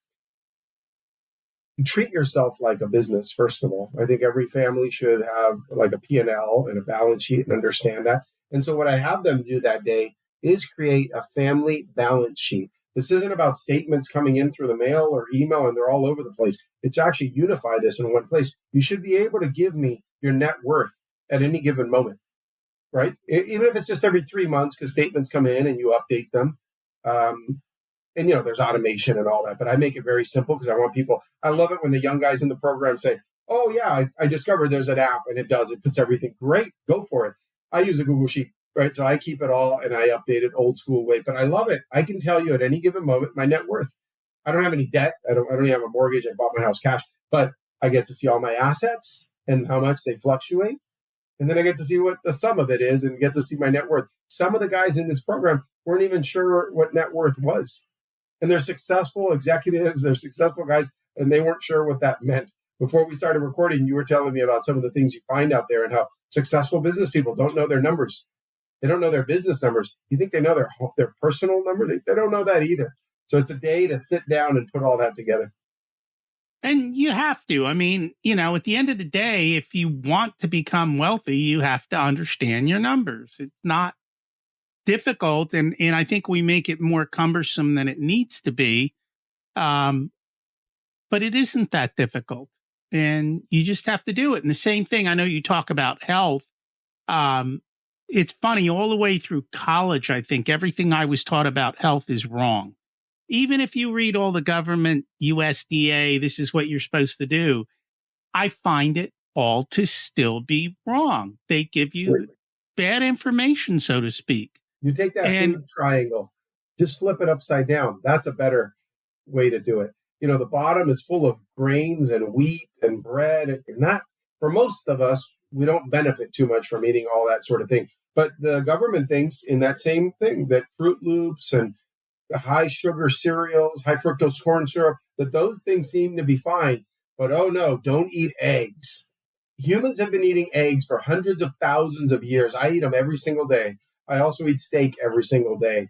treat yourself like a business, first of all. I think every family should have like a P&L and a balance sheet and understand that. And so what I have them do that day is create a family balance sheet. This isn't about statements coming in through the mail or email and they're all over the place. It's actually unify this in one place. You should be able to give me your net worth at any given moment, right? Even if it's just every 3 months, because statements come in and you update them. And, there's automation and all that, but I make it very simple because I want people, I love it when the young guys in the program say, oh yeah, I discovered there's an app and it puts everything. Great, go for it. I use a Google Sheet, right? So I keep it all and I update it old school way, but I love it. I can tell you at any given moment, my net worth. I don't have any debt. I don't even have a mortgage. I bought my house cash, but I get to see all my assets and how much they fluctuate. And then I get to see what the sum of it is and get to see my net worth. Some of the guys in this program weren't even sure what net worth was. And they're successful executives, they're successful guys, and they weren't sure what that meant. Before we started recording, you were telling me about some of the things you find out there and how successful business people don't know their numbers. They don't know their business numbers. You think they know their personal number? They don't know that either. So it's a day to sit down and put all that together. And you have to. I mean, at the end of the day, if you want to become wealthy, you have to understand your numbers. It's not difficult. And I think we make it more cumbersome than it needs to be. But it isn't that difficult. And you just have to do it. And the same thing, I know you talk about health. It's funny, all the way through college, I think everything I was taught about health is wrong. Even if you read all the government, USDA, this is what you're supposed to do, I find it all to still be wrong. They give you bad information, so to speak. You take that food triangle, just flip it upside down. That's a better way to do it. The bottom is full of grains and wheat and bread. And for most of us, we don't benefit too much from eating all that sort of thing. But the government thinks in that same thing that Fruit Loops and high sugar cereals, high fructose corn syrup, that those things seem to be fine. But oh no, don't eat eggs. Humans have been eating eggs for hundreds of thousands of years. I eat them every single day. I also eat steak every single day.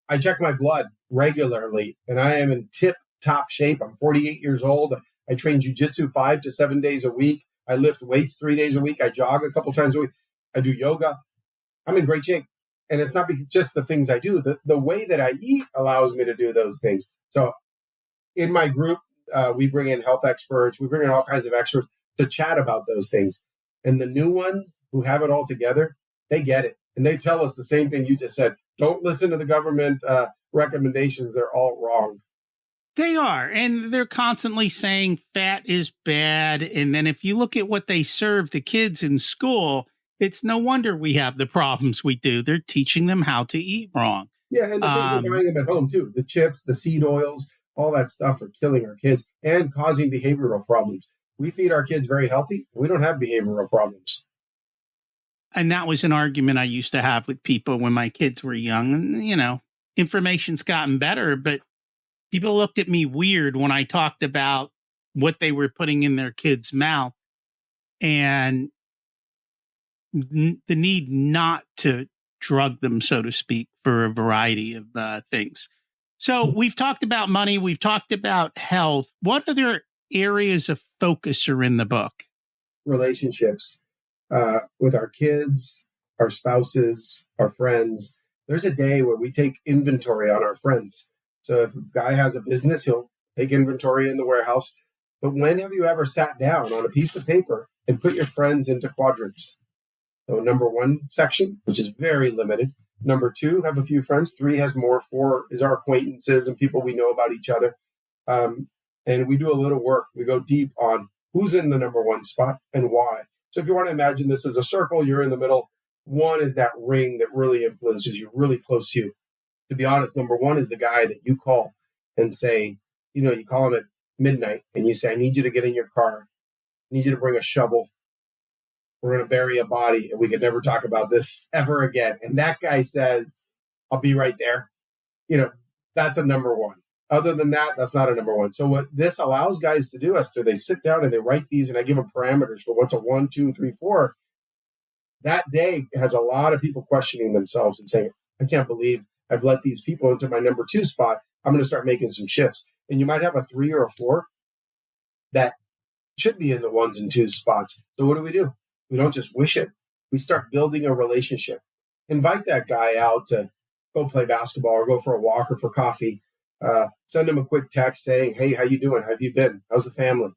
I check my blood regularly and I am in tip-top shape. I'm 48 years old. I train jiu-jitsu 5 to 7 days a week. I lift weights 3 days a week. I jog a couple times a week. I do yoga. I'm in great shape. And it's not just the things I do. The way that I eat allows me to do those things. So in my group, we bring in health experts. We bring in all kinds of experts to chat about those things. And the new ones who have it all together, they get it. And they tell us the same thing you just said. Don't listen to the government recommendations. They're all wrong. They are. And they're constantly saying fat is bad. And then if you look at what they serve the kids in school, it's no wonder we have the problems we do. They're teaching them how to eat wrong. Yeah, and the things we're buying them at home too. The chips, the seed oils, all that stuff are killing our kids and causing behavioral problems. We feed our kids very healthy. We don't have behavioral problems. And that was an argument I used to have with people when my kids were young. And, information's gotten better, but people looked at me weird when I talked about what they were putting in their kids' mouth and the need not to drug them, so to speak, for a variety of things. So we've talked about money. We've talked about health. What other areas of focus are in the book? Relationships with our kids, our spouses, our friends. There's a day where we take inventory on our friends. So if a guy has a business, he'll take inventory in the warehouse. But when have you ever sat down on a piece of paper and put your friends into quadrants? So number 1 section, which is very limited. Number 2, have a few friends. 3 has more. 4 is our acquaintances and people we know about each other. And we do a little work. We go deep on who's in the number 1 spot and why. So if you want to imagine this as a circle, you're in the middle. 1 is that ring that really influences you, really close to you. To be honest, number 1 is the guy that you call and say, you call him at midnight and you say, I need you to get in your car I need you to bring a shovel. We're going to bury a body and we can never talk about this ever again. And that guy says, I'll be right there. That's a number one. Other than that, that's not a number one. So what this allows guys to do, Esther, they sit down and they write these, and I give them parameters for what's a 1, 2, 3, 4. That day has a lot of people questioning themselves and saying, I can't believe I've let these people into my number 2 spot. I'm going to start making some shifts. And you might have a 3 or a 4 that should be in the 1s and 2s spots. So what do? We don't just wish it. We start building a relationship. Invite that guy out to go play basketball or go for a walk or for coffee. Send him a quick text saying, hey, how you doing? How have you been? How's the family?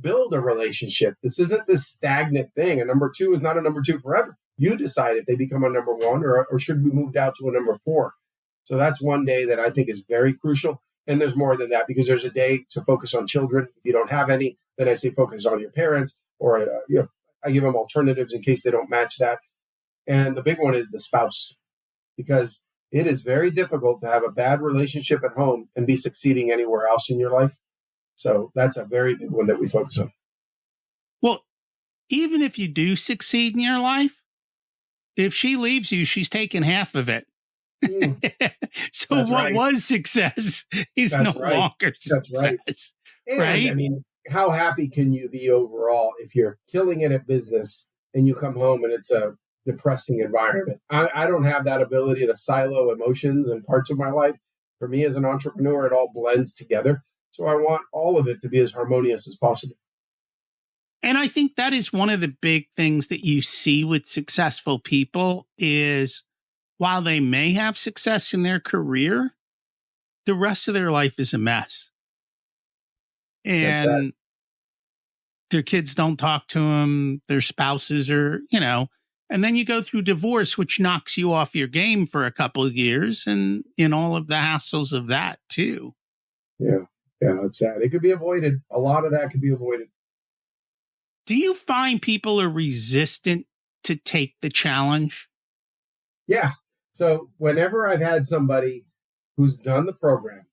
Build a relationship. This isn't this stagnant thing. A number 2 is not a number 2 forever. You decide if they become a number 1 or should be moved out to a number 4. So that's one day that I think is very crucial. And there's more than that, because there's a day to focus on children. If you don't have any, then I say focus on your parents, or I give them alternatives in case they don't match that. And the big one is the spouse, because it is very difficult to have a bad relationship at home and be succeeding anywhere else in your life. So that's a very big one that we focus on. Well, even if you do succeed in your life, if she leaves you, she's taken half of it. So That's what right. was success is That's no right. longer That's success. right. And, Right? I mean, how happy can you be overall if you're killing it at business and you come home and it's a depressing environment? I don't have that ability to silo emotions and parts of my life. For me as an entrepreneur, it all blends together. So I want all of it to be as harmonious as possible. And I think that is one of the big things that you see with successful people is while they may have success in their career, the rest of their life is a mess. And their kids don't talk to them, their spouses are, and then you go through divorce, which knocks you off your game for a couple of years, and in all of the hassles of that too. Yeah, that's sad. It could be avoided. A lot of that could be avoided. Do you find people are resistant to take the challenge? Yeah. So whenever I've had somebody who's done the program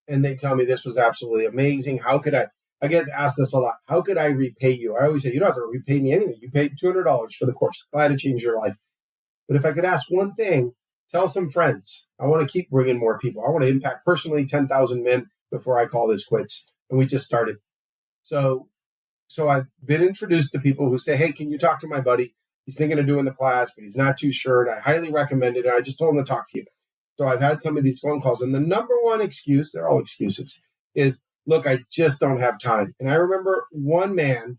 and they tell me this was absolutely amazing, how could I get asked this a lot, how could I repay you? I always say, you don't have to repay me anything. You paid $200 for the course. Glad to change your life. But if I could ask one thing, tell some friends. I want to keep bringing more people. I want to impact personally 10,000 men before I call this quits. And we just started. So I've been introduced to people who say, hey, can you talk to my buddy? He's thinking of doing the class, but he's not too sure. And I highly recommend it. And I just told him to talk to you. So I've had some of these phone calls. And the number one excuse, they're all excuses, is, look, I just don't have time. And I remember one man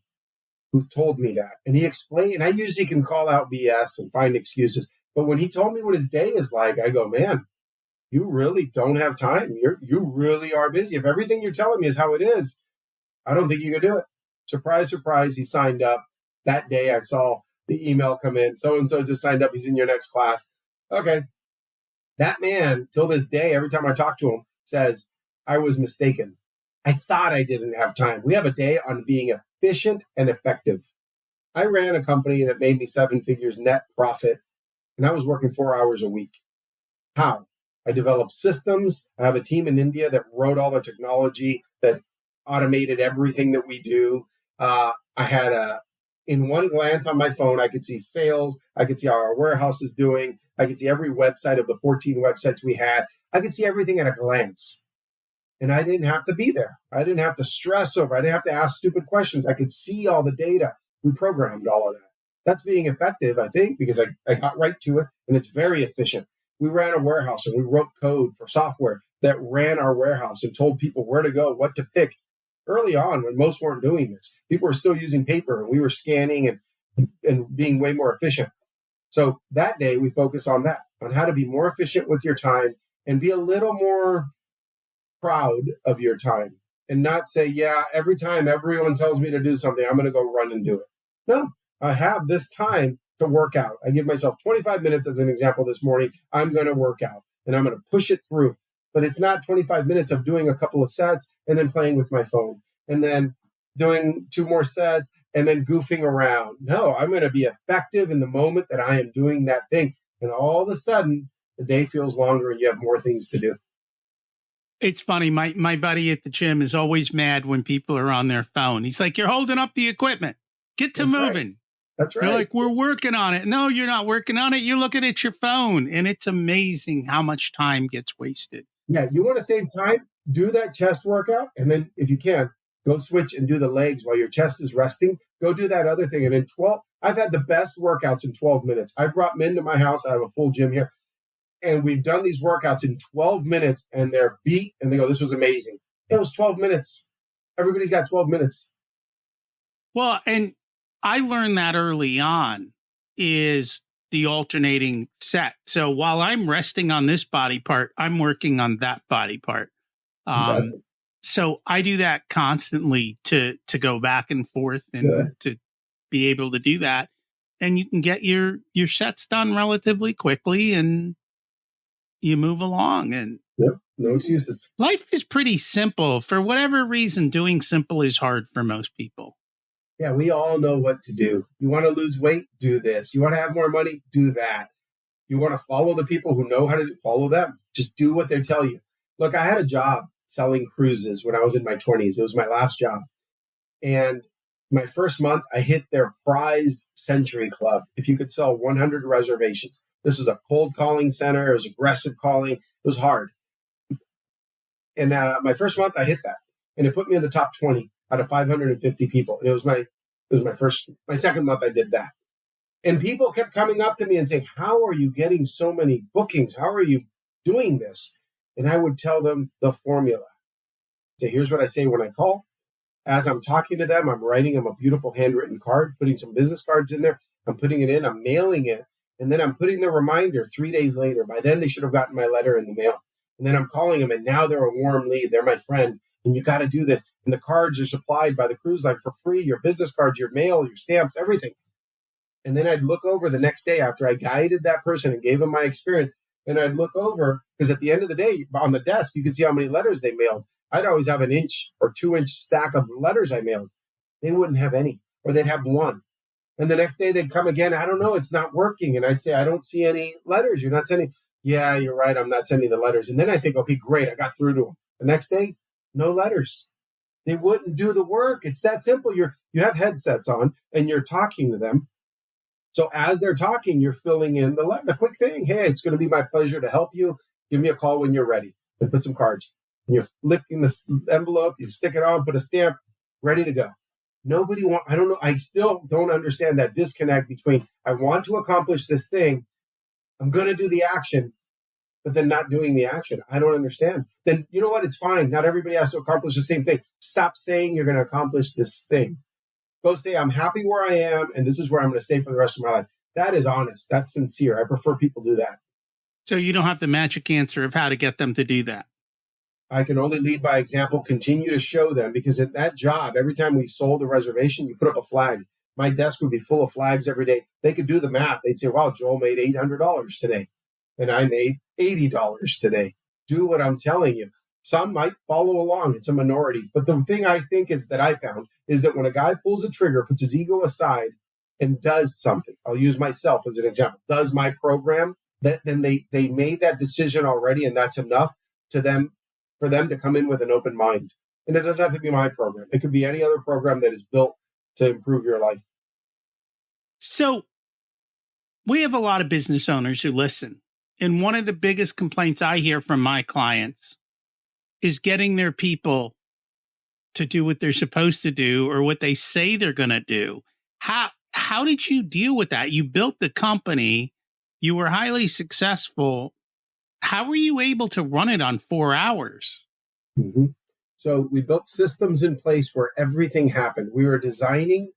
who told me that. And he explained, and I usually can call out BS and find excuses. But when he told me what his day is like, I go, man, you really don't have time. You really are busy. If everything you're telling me is how it is, I don't think you can do it. Surprise, surprise, he signed up. That day I saw the email come in. So-and-so just signed up. He's in your next class. Okay. That man, till this day, every time I talk to him, says, I was mistaken. I thought I didn't have time. We have a day on being efficient and effective. I ran a company that made me 7 figures net profit, and I was working 4 hours a week. How? I developed systems. I have a team in India that wrote all the technology that automated everything that we do. I had in one glance on my phone, I could see sales. I could see how our warehouse is doing. I could see every website of the 14 websites we had. I could see everything at a glance. And I didn't have to be there. I didn't have to stress over. I didn't have to ask stupid questions. I could see all the data. We programmed all of that. That's being effective, I think, because I got right to it, and it's very efficient. We ran a warehouse, and we wrote code for software that ran our warehouse and told people where to go, what to pick. Early on, when most weren't doing this, people were still using paper, and we were scanning and being way more efficient. So that day, we focused on that, on how to be more efficient with your time and be a little more proud of your time and not say, yeah, every time everyone tells me to do something, I'm going to go run and do it. No, I have this time to work out. I give myself 25 minutes as an example this morning. I'm going to work out and I'm going to push it through. But it's not 25 minutes of doing a couple of sets and then playing with my phone and then doing 2 more sets and then goofing around. No, I'm going to be effective in the moment that I am doing that thing. And all of a sudden, the day feels longer and you have more things to do. It's funny. My buddy at the gym is always mad when people are on their phone. He's like, "You're holding up the equipment. Get to That's right. moving." That's They're right. like, "We're working on it." No, you're not working on it. You're looking at your phone. And it's amazing how much time gets wasted. Yeah, you want to save time? Do that chest workout. And then if you can, go switch and do the legs while your chest is resting. Go do that other thing. And in 12, I've had the best workouts in 12 minutes. I brought men to my house. I have a full gym here. And we've done these workouts in 12 minutes and they're beat and they go, this was amazing. It was 12 minutes. Everybody's got 12 minutes. Well, and I learned that early on is the alternating set. So while I'm resting on this body part, I'm working on that body part. So I do that constantly to go back and forth and to be able to do that. And you can get your sets done relatively quickly and you move along. And no excuses. Life is pretty simple. For whatever reason, doing simple is hard for most people. Yeah, we all know what to do. You want to lose weight? Do this. You want to have more money? Do that. You want to follow the people who know how to follow them? Just do what they tell you. Look, I had a job selling cruises when I was in my 20s. It was my last job. And my first month, I hit their prized Century Club. If you could sell 100 reservations. This is a cold calling center. It was aggressive calling. It was hard. And my first month, I hit that. And it put me in the top 20 out of 550 people. And it was my second month I did that. And people kept coming up to me and saying, how are you getting so many bookings? How are you doing this? And I would tell them the formula. So here's what I say when I call. As I'm talking to them, I'm writing them a beautiful handwritten card, putting some business cards in there. I'm putting it in, I'm mailing it. And then I'm putting the reminder 3 days later. By then they should have gotten my letter in the mail. And then I'm calling them and now they're a warm lead. They're my friend. And you got to do this. And the cards are supplied by the cruise line for free. Your business cards, your mail, your stamps, everything. And then I'd look over the next day after I guided that person and gave them my experience. And I'd look over because at the end of the day on the desk, you could see how many letters they mailed. I'd always have an 1 or 2 inch stack of letters I mailed. They wouldn't have any, or they'd have one. And the next day they'd come again. I don't know. It's not working. And I'd say, I don't see any letters. You're not sending. Yeah, you're right. I'm not sending the letters. And then I think, okay, great. I got through to them. The next day, no letters. They wouldn't do the work. It's that simple. You have headsets on and you're talking to them. So as they're talking, you're filling in the quick thing. Hey, it's going to be my pleasure to help you. Give me a call when you're ready. And put some cards. And you're flicking the envelope. You stick it on, put a stamp, ready to go. I don't know. I still don't understand that disconnect between I want to accomplish this thing. I'm going to do the action, but then not doing the action. I don't understand. Then you know what? It's fine. Not everybody has to accomplish the same thing. Stop saying you're going to accomplish this thing. Go say, I'm happy where I am, and this is where I'm going to stay for the rest of my life. That is honest. That's sincere. I prefer people do that. So you don't have the magic answer of how to get them to do that. I can only lead by example, continue to show them, because at that job, every time we sold a reservation, you put up a flag. My desk would be full of flags every day. They could do the math. They'd say, wow, Joel made $800 today, and I made $80 today. Do what I'm telling you. Some might follow along. It's a minority. But the thing I think is that I found is that when a guy pulls a trigger, puts his ego aside, and does something, I'll use myself as an example, does my program, then they made that decision already, and that's enough for them to come in with an open mind. And it doesn't have to be my program. It could be any other program that is built to improve your life. So we have a lot of business owners who listen. And one of the biggest complaints I hear from my clients is getting their people to do what they're supposed to do or what they say they're going to do. How did you deal with that? You built the company. You were highly successful. How were you able to run it on 4 hours? Mm-hmm. So we built systems in place where everything happened. We were designing.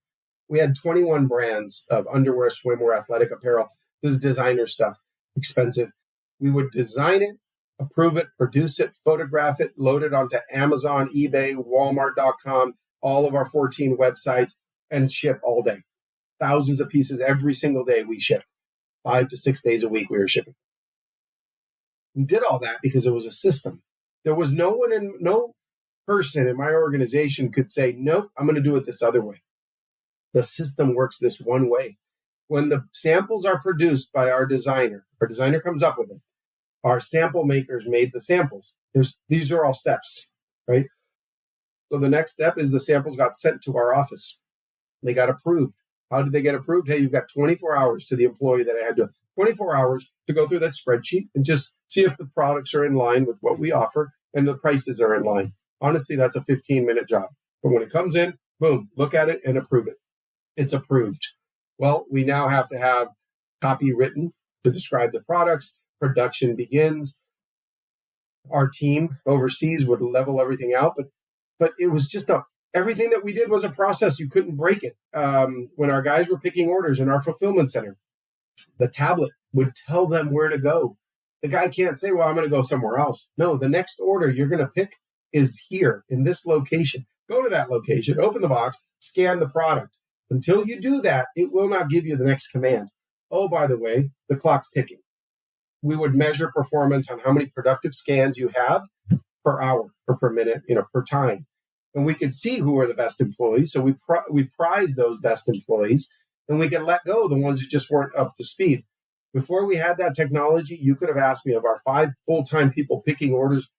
We had 21 brands of underwear, swimwear, athletic apparel. This is designer stuff, expensive. We would design it, approve it, produce it, photograph it, load it onto Amazon, eBay, Walmart.com, all of our 14 websites, and ship all day. Thousands of pieces every single day we shipped. 5 to 6 days a week we were shipping. We did all that because it was a system. There was no person in my organization could say, nope, I'm going to do it this other way. The system works this one way. When the samples are produced by our designer comes up with them. Our sample makers made the samples. These are all steps, right? So the next step is the samples got sent to our office. They got approved. How did they get approved? Hey, you've got 24 hours to the employee that I had to 24 hours to go through that spreadsheet and just see if the products are in line with what we offer and the prices are in line. Honestly, that's a 15-minute job. But when it comes in, boom, look at it and approve it. It's approved. Well, we now have to have copy written to describe the products. Production begins. Our team overseas would level everything out, but it was just everything that we did was a process. You couldn't break it. When our guys were picking orders in our fulfillment center, the tablet would tell them where to go. The guy can't say, well, I'm going to go somewhere else. No, the next order you're going to pick is here in this location. Go to that location, open the box, scan the product. Until you do that, it will not give you the next command. Oh, by the way, the clock's ticking. We would measure performance on how many productive scans you have per hour or per minute, per time. And we could see who are the best employees. So we prize those best employees, and we can let go of the ones who just weren't up to speed. Before we had that technology, you could have asked me of our 5 full-time people picking orders,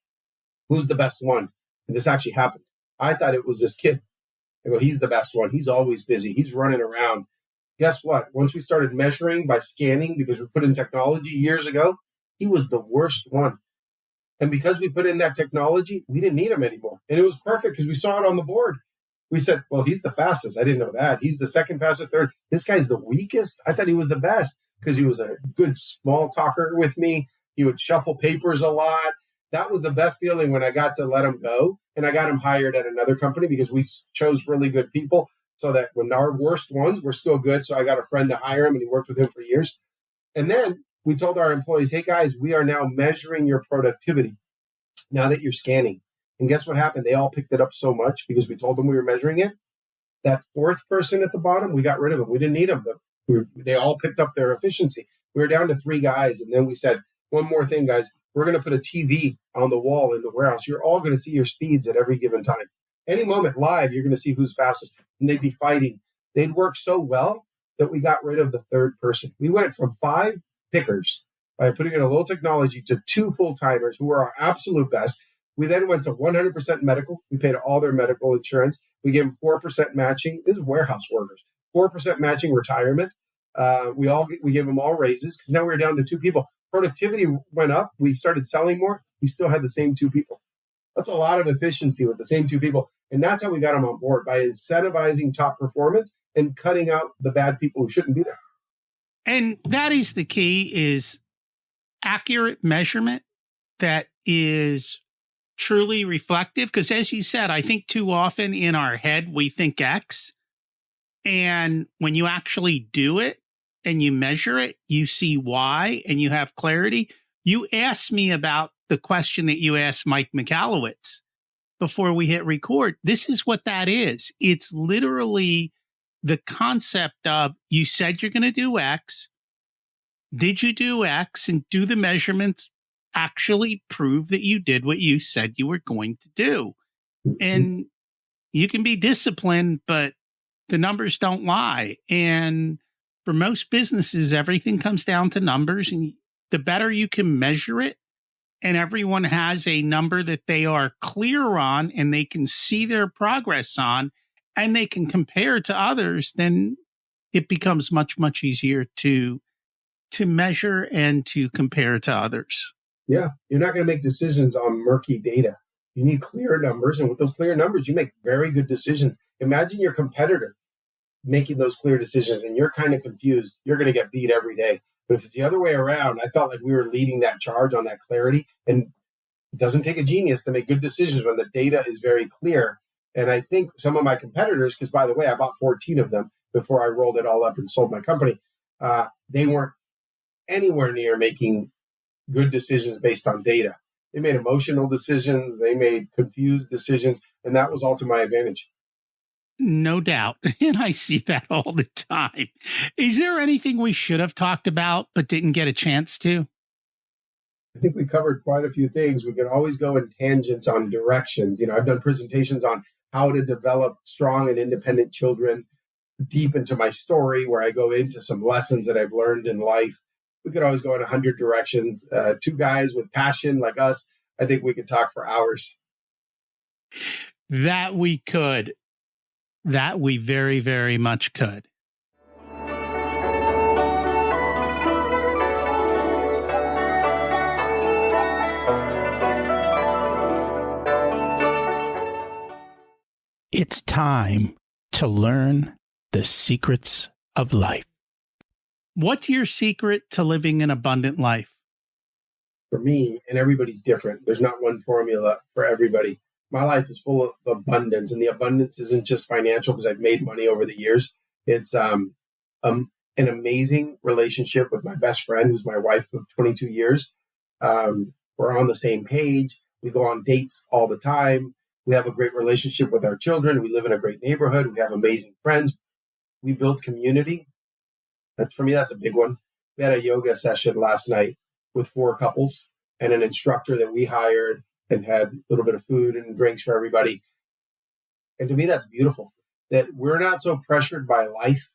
who's the best one? And this actually happened. I thought it was this kid. I go, he's the best one. He's always busy. He's running around. Guess what? Once we started measuring by scanning, because we put in technology years ago, he was the worst one. And because we put in that technology, we didn't need him anymore. And it was perfect because we saw it on the board. We said, well, he's the fastest. I didn't know that. He's the second fastest, third. This guy's the weakest. I thought he was the best because he was a good small talker with me. He would shuffle papers a lot. That was the best feeling when I got to let him go. And I got him hired at another company because we chose really good people so that when our worst ones were still good. So I got a friend to hire him and he worked with him for years. And then we told our employees, hey guys, we are now measuring your productivity now that you're scanning. And guess what happened? They all picked it up so much because we told them we were measuring it. That fourth person at the bottom, we got rid of them. We didn't need them. They all picked up their efficiency. We were down to 3 guys. And then we said, one more thing, guys, we're going to put a TV on the wall in the warehouse. You're all going to see your speeds at every given time. Any moment live, you're going to see who's fastest. And they'd be fighting. They'd work so well that we got rid of the third person. We went from 5 pickers by putting in a little technology to 2 full-timers who were our absolute best. We then went to 100% medical. We paid all their medical insurance. We gave them 4% matching. This is warehouse workers. 4% matching retirement. We gave them all raises because now we were down to 2 people. Productivity went up. We started selling more. We still had the same 2 people. That's a lot of efficiency with the same 2 people. And that's how we got them on board, by incentivizing top performance and cutting out the bad people who shouldn't be there. And that is the key, is accurate measurement that is truly reflective. Because as you said, I think too often in our head, we think X. And when you actually do it and you measure it, you see Y and you have clarity. You asked me about the question that you asked Mike Michalowicz before we hit record. This is what that is. It's literally the concept of, you said you're going to do X. Did you do X? And do the measurements actually prove that you did what you said you were going to do? And you can be disciplined, but the numbers don't lie. And for most businesses, everything comes down to numbers. And the better you can measure it, and everyone has a number that they are clear on and they can see their progress on, and they can compare to others, then it becomes much, much easier to measure and to compare to others. Yeah, you're not going to make decisions on murky data. You need clear numbers, and with those clear numbers, you make very good decisions. Imagine your competitor making those clear decisions, and you're kind of confused. You're going to get beat every day. But if it's the other way around, I felt like we were leading that charge on that clarity. And it doesn't take a genius to make good decisions when the data is very clear. And I think some of my competitors, because by the way, I bought 14 of them before I rolled it all up and sold my company, they weren't anywhere near making good decisions based on data. They made emotional decisions. They made confused decisions. And that was all to my advantage. No doubt. And I see that all the time. Is there anything we should have talked about but didn't get a chance to? I think we covered quite a few things. We can always go in tangents on directions. I've done presentations on how to develop strong and independent children, deep into my story where I go into some lessons that I've learned in life. we could always go in 100 directions. Two guys with passion like us, I think we could talk for hours. That we could. That we very, very much could. It's time to learn the secrets of life. What's your secret to living an abundant life? For me, and everybody's different. There's not one formula for everybody. My life is full of abundance, and the abundance isn't just financial because I've made money over the years. It's an amazing relationship with my best friend, who's my wife of 22 years. We're on the same page. We go on dates all the time. We have a great relationship with our children. We live in a great neighborhood. We have amazing friends. We build community. For me, that's a big one. We had a yoga session last night with 4 couples and an instructor that we hired and had a little bit of food and drinks for everybody. And to me, that's beautiful, that we're not so pressured by life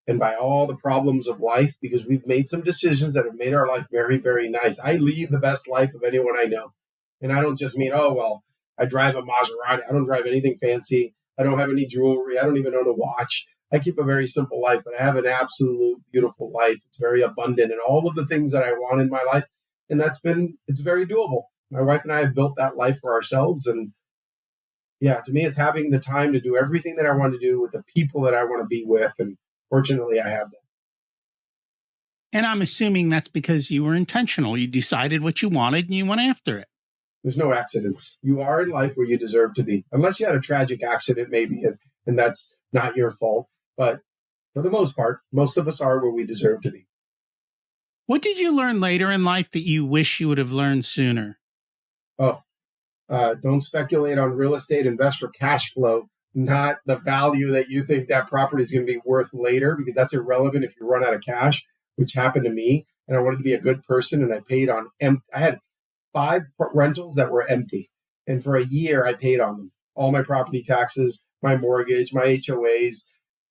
and by all the problems of life because we've made some decisions that have made our life very, very nice. I lead the best life of anyone I know. And I don't just mean, oh, well, I drive a Maserati. I don't drive anything fancy. I don't have any jewelry. I don't even own a watch. I keep a very simple life, but I have an absolute beautiful life. It's very abundant in all of the things that I want in my life. And it's very doable. My wife and I have built that life for ourselves. And yeah, to me, it's having the time to do everything that I want to do with the people that I want to be with. And fortunately, I have that. And I'm assuming that's because you were intentional. You decided what you wanted and you went after it. There's no accidents. You are in life where you deserve to be, unless you had a tragic accident, maybe, and that's not your fault. But for the most part, most of us are where we deserve to be. What did you learn later in life that you wish you would have learned sooner? Don't speculate on real estate. Invest for cash flow, not the value that you think that property is going to be worth later, because that's irrelevant if you run out of cash, which happened to me. And I wanted to be a good person, and I paid on I had 5 rentals that were empty. And for a year, I paid on them. All my property taxes, my mortgage, my HOAs,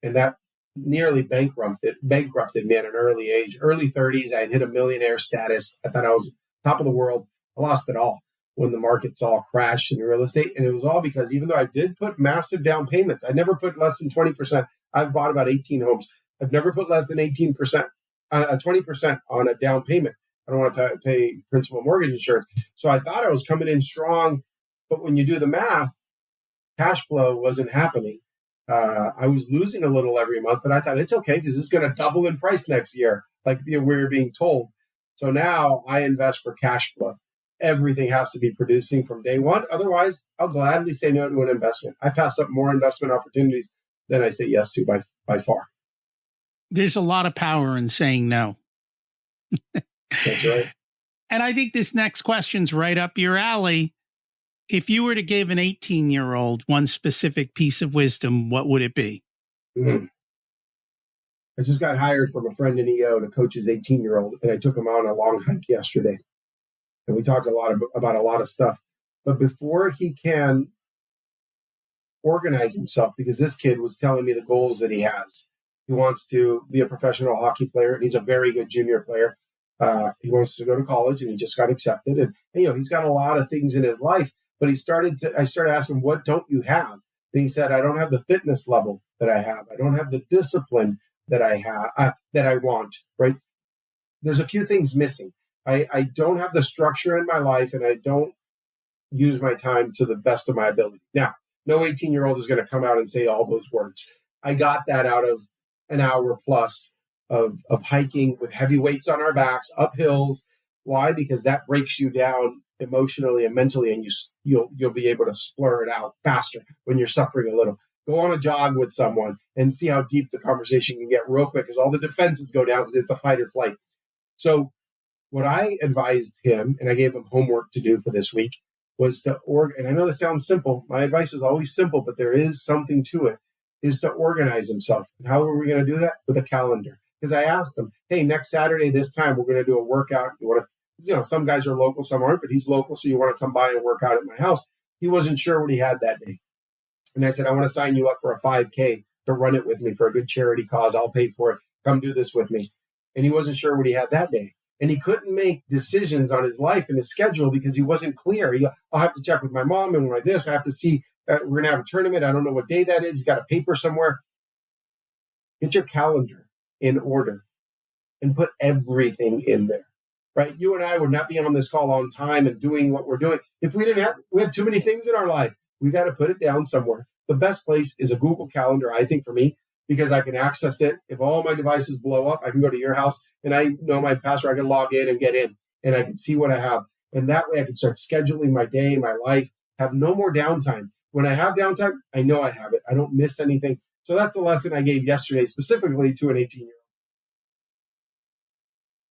and that nearly bankrupted me at an early age. Early 30s, I had hit a millionaire status. I thought I was top of the world. I lost it all when the markets all crashed in real estate. And it was all because even though I did put massive down payments, I never put less than 20%. I've bought about 18 homes. I've never put less than 18%, 20% on a down payment. I don't want to pay principal mortgage insurance. So I thought I was coming in strong. But when you do the math, cash flow wasn't happening. I was losing a little every month, but I thought it's okay because it's going to double in price next year, like we were being told. So now I invest for cash flow. Everything has to be producing from day one. Otherwise, I'll gladly say no to an investment. I pass up more investment opportunities than I say yes to by far. There's a lot of power in saying no. That's right. And I think this next question's right up your alley. If you were to give an 18-year-old one specific piece of wisdom, what would it be? Mm-hmm. I just got hired from a friend in EO to coach his 18-year-old, and I took him on a long hike yesterday. And we talked about a lot of stuff. But before he can organize himself, because this kid was telling me the goals that he has. He wants to be a professional hockey player, and he's a very good junior player. He wants to go to college, and he just got accepted. And he's got a lot of things in his life. But I started asking him, what don't you have? And he said, I don't have the fitness level that I have. I don't have the discipline that I have, that I want, right? There's a few things missing. I don't have the structure in my life, and I don't use my time to the best of my ability. Now, no 18-year-old is going to come out and say all those words. I got that out of an hour plus of hiking with heavy weights on our backs, up hills. Why? Because that breaks you down emotionally and mentally, and you'll be able to splur it out faster when you're suffering a little. Go on a jog with someone and see how deep the conversation can get real quick, because all the defenses go down because it's a fight or flight. So what I advised him, and I gave him homework to do for this week, was to and I know this sounds simple. My advice is always simple, but there is something to it, is to organize himself. And how are we going to do that? With a calendar. Because I asked him, hey, next Saturday, this time, we're going to do a workout. You want to, some guys are local, some aren't, but he's local, so you want to come by and work out at my house. He wasn't sure what he had that day. And I said, I want to sign you up for a 5K to run it with me for a good charity cause. I'll pay for it. Come do this with me. And he wasn't sure what he had that day. And he couldn't make decisions on his life and his schedule because he wasn't clear. I'll have to check with my mom and like this. I have to see, we're going to have a tournament. I don't know what day that is. He's got a paper somewhere. Get your calendar in order and put everything in there, right? You and I would not be on this call on time and doing what we're doing if we have too many things in our life. We got to put it down somewhere. The best place is a Google Calendar, I think, for me, because I can access it. If all my devices blow up, I can go to your house and I know my password. I can log in and get in and I can see what I have. And that way I can start scheduling my day, my life, have no more downtime. When I have downtime, I know I have it. I don't miss anything. So that's the lesson I gave yesterday, specifically to an 18-year-old.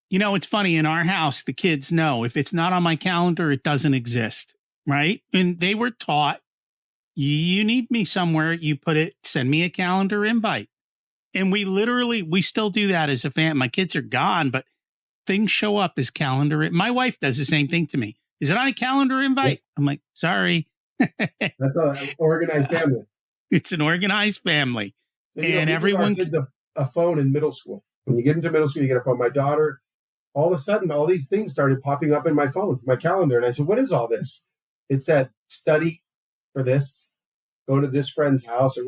You know, it's funny. In our house, the kids know if it's not on my calendar, it doesn't exist, right? And they were taught, you need me somewhere, you put it, send me a calendar invite. And we still do that as a family. My kids are gone, but things show up as calendar. My wife does the same thing to me. Is it on a calendar invite? Yeah. I'm like, sorry. That's an organized family. It's an organized family. So, and everyone gets a phone in middle school. When you get into middle school, you get a phone. My daughter, all of a sudden, all these things started popping up in my phone, my calendar. And I said, what is all this? It said, study for this, go to this friend's house. And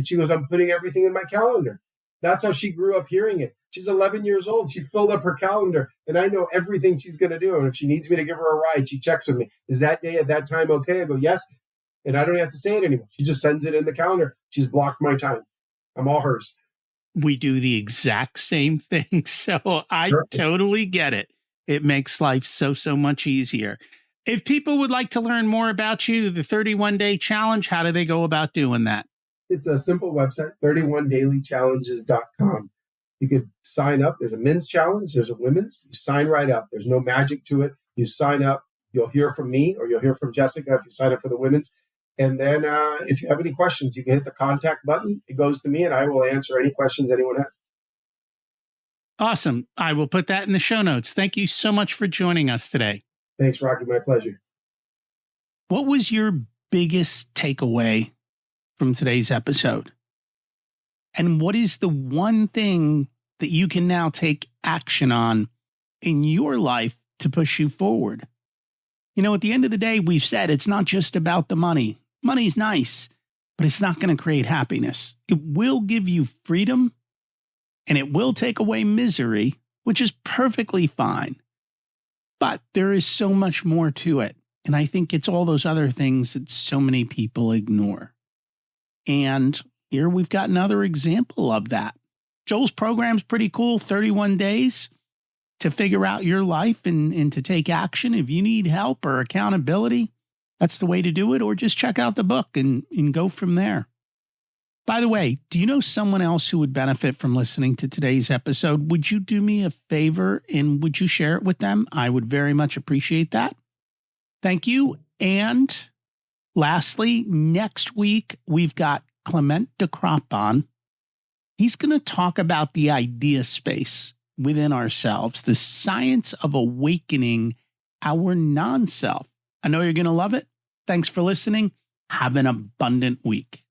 she goes, I'm putting everything in my calendar. That's how she grew up hearing it. She's 11 years old. She filled up her calendar, and I know everything she's going to do. And if she needs me to give her a ride, she checks with me. Is that day at that time okay? I go, yes. And I don't have to say it anymore. She just sends it in the calendar. She's blocked my time. I'm all hers. We do the exact same thing. So I totally get it. It makes life so much easier. If people would like to learn more about you, the 31-day challenge, how do they go about doing that? It's a simple website, 31dailychallenges.com. You could sign up. There's a men's challenge. There's a women's. You sign right up. There's no magic to it. You sign up. You'll hear from me or you'll hear from Jessica if you sign up for the women's. And then if you have any questions, you can hit the contact button. It goes to me and I will answer any questions anyone has. Awesome. I will put that in the show notes. Thank you so much for joining us today. Thanks, Rocky. My pleasure. What was your biggest takeaway from today's episode? And what is the one thing that you can now take action on in your life to push you forward? You know, at the end of the day, we've said it's not just about the money. Money's nice, but it's not going to create happiness. It will give you freedom and it will take away misery, which is perfectly fine. But there is so much more to it. And I think it's all those other things that so many people ignore. And here we've got another example of that. Joel's program's pretty cool, 31 days to figure out your life and to take action. If you need help or accountability, that's the way to do it. Or just check out the book and go from there. By the way, do you know someone else who would benefit from listening to today's episode? Would you do me a favor and would you share it with them? I would very much appreciate that. Thank you. And lastly, next week, we've got Clement DeCrop on. He's going to talk about the idea space within ourselves, the science of awakening our non-self. I know you're going to love it. Thanks for listening. Have an abundant week.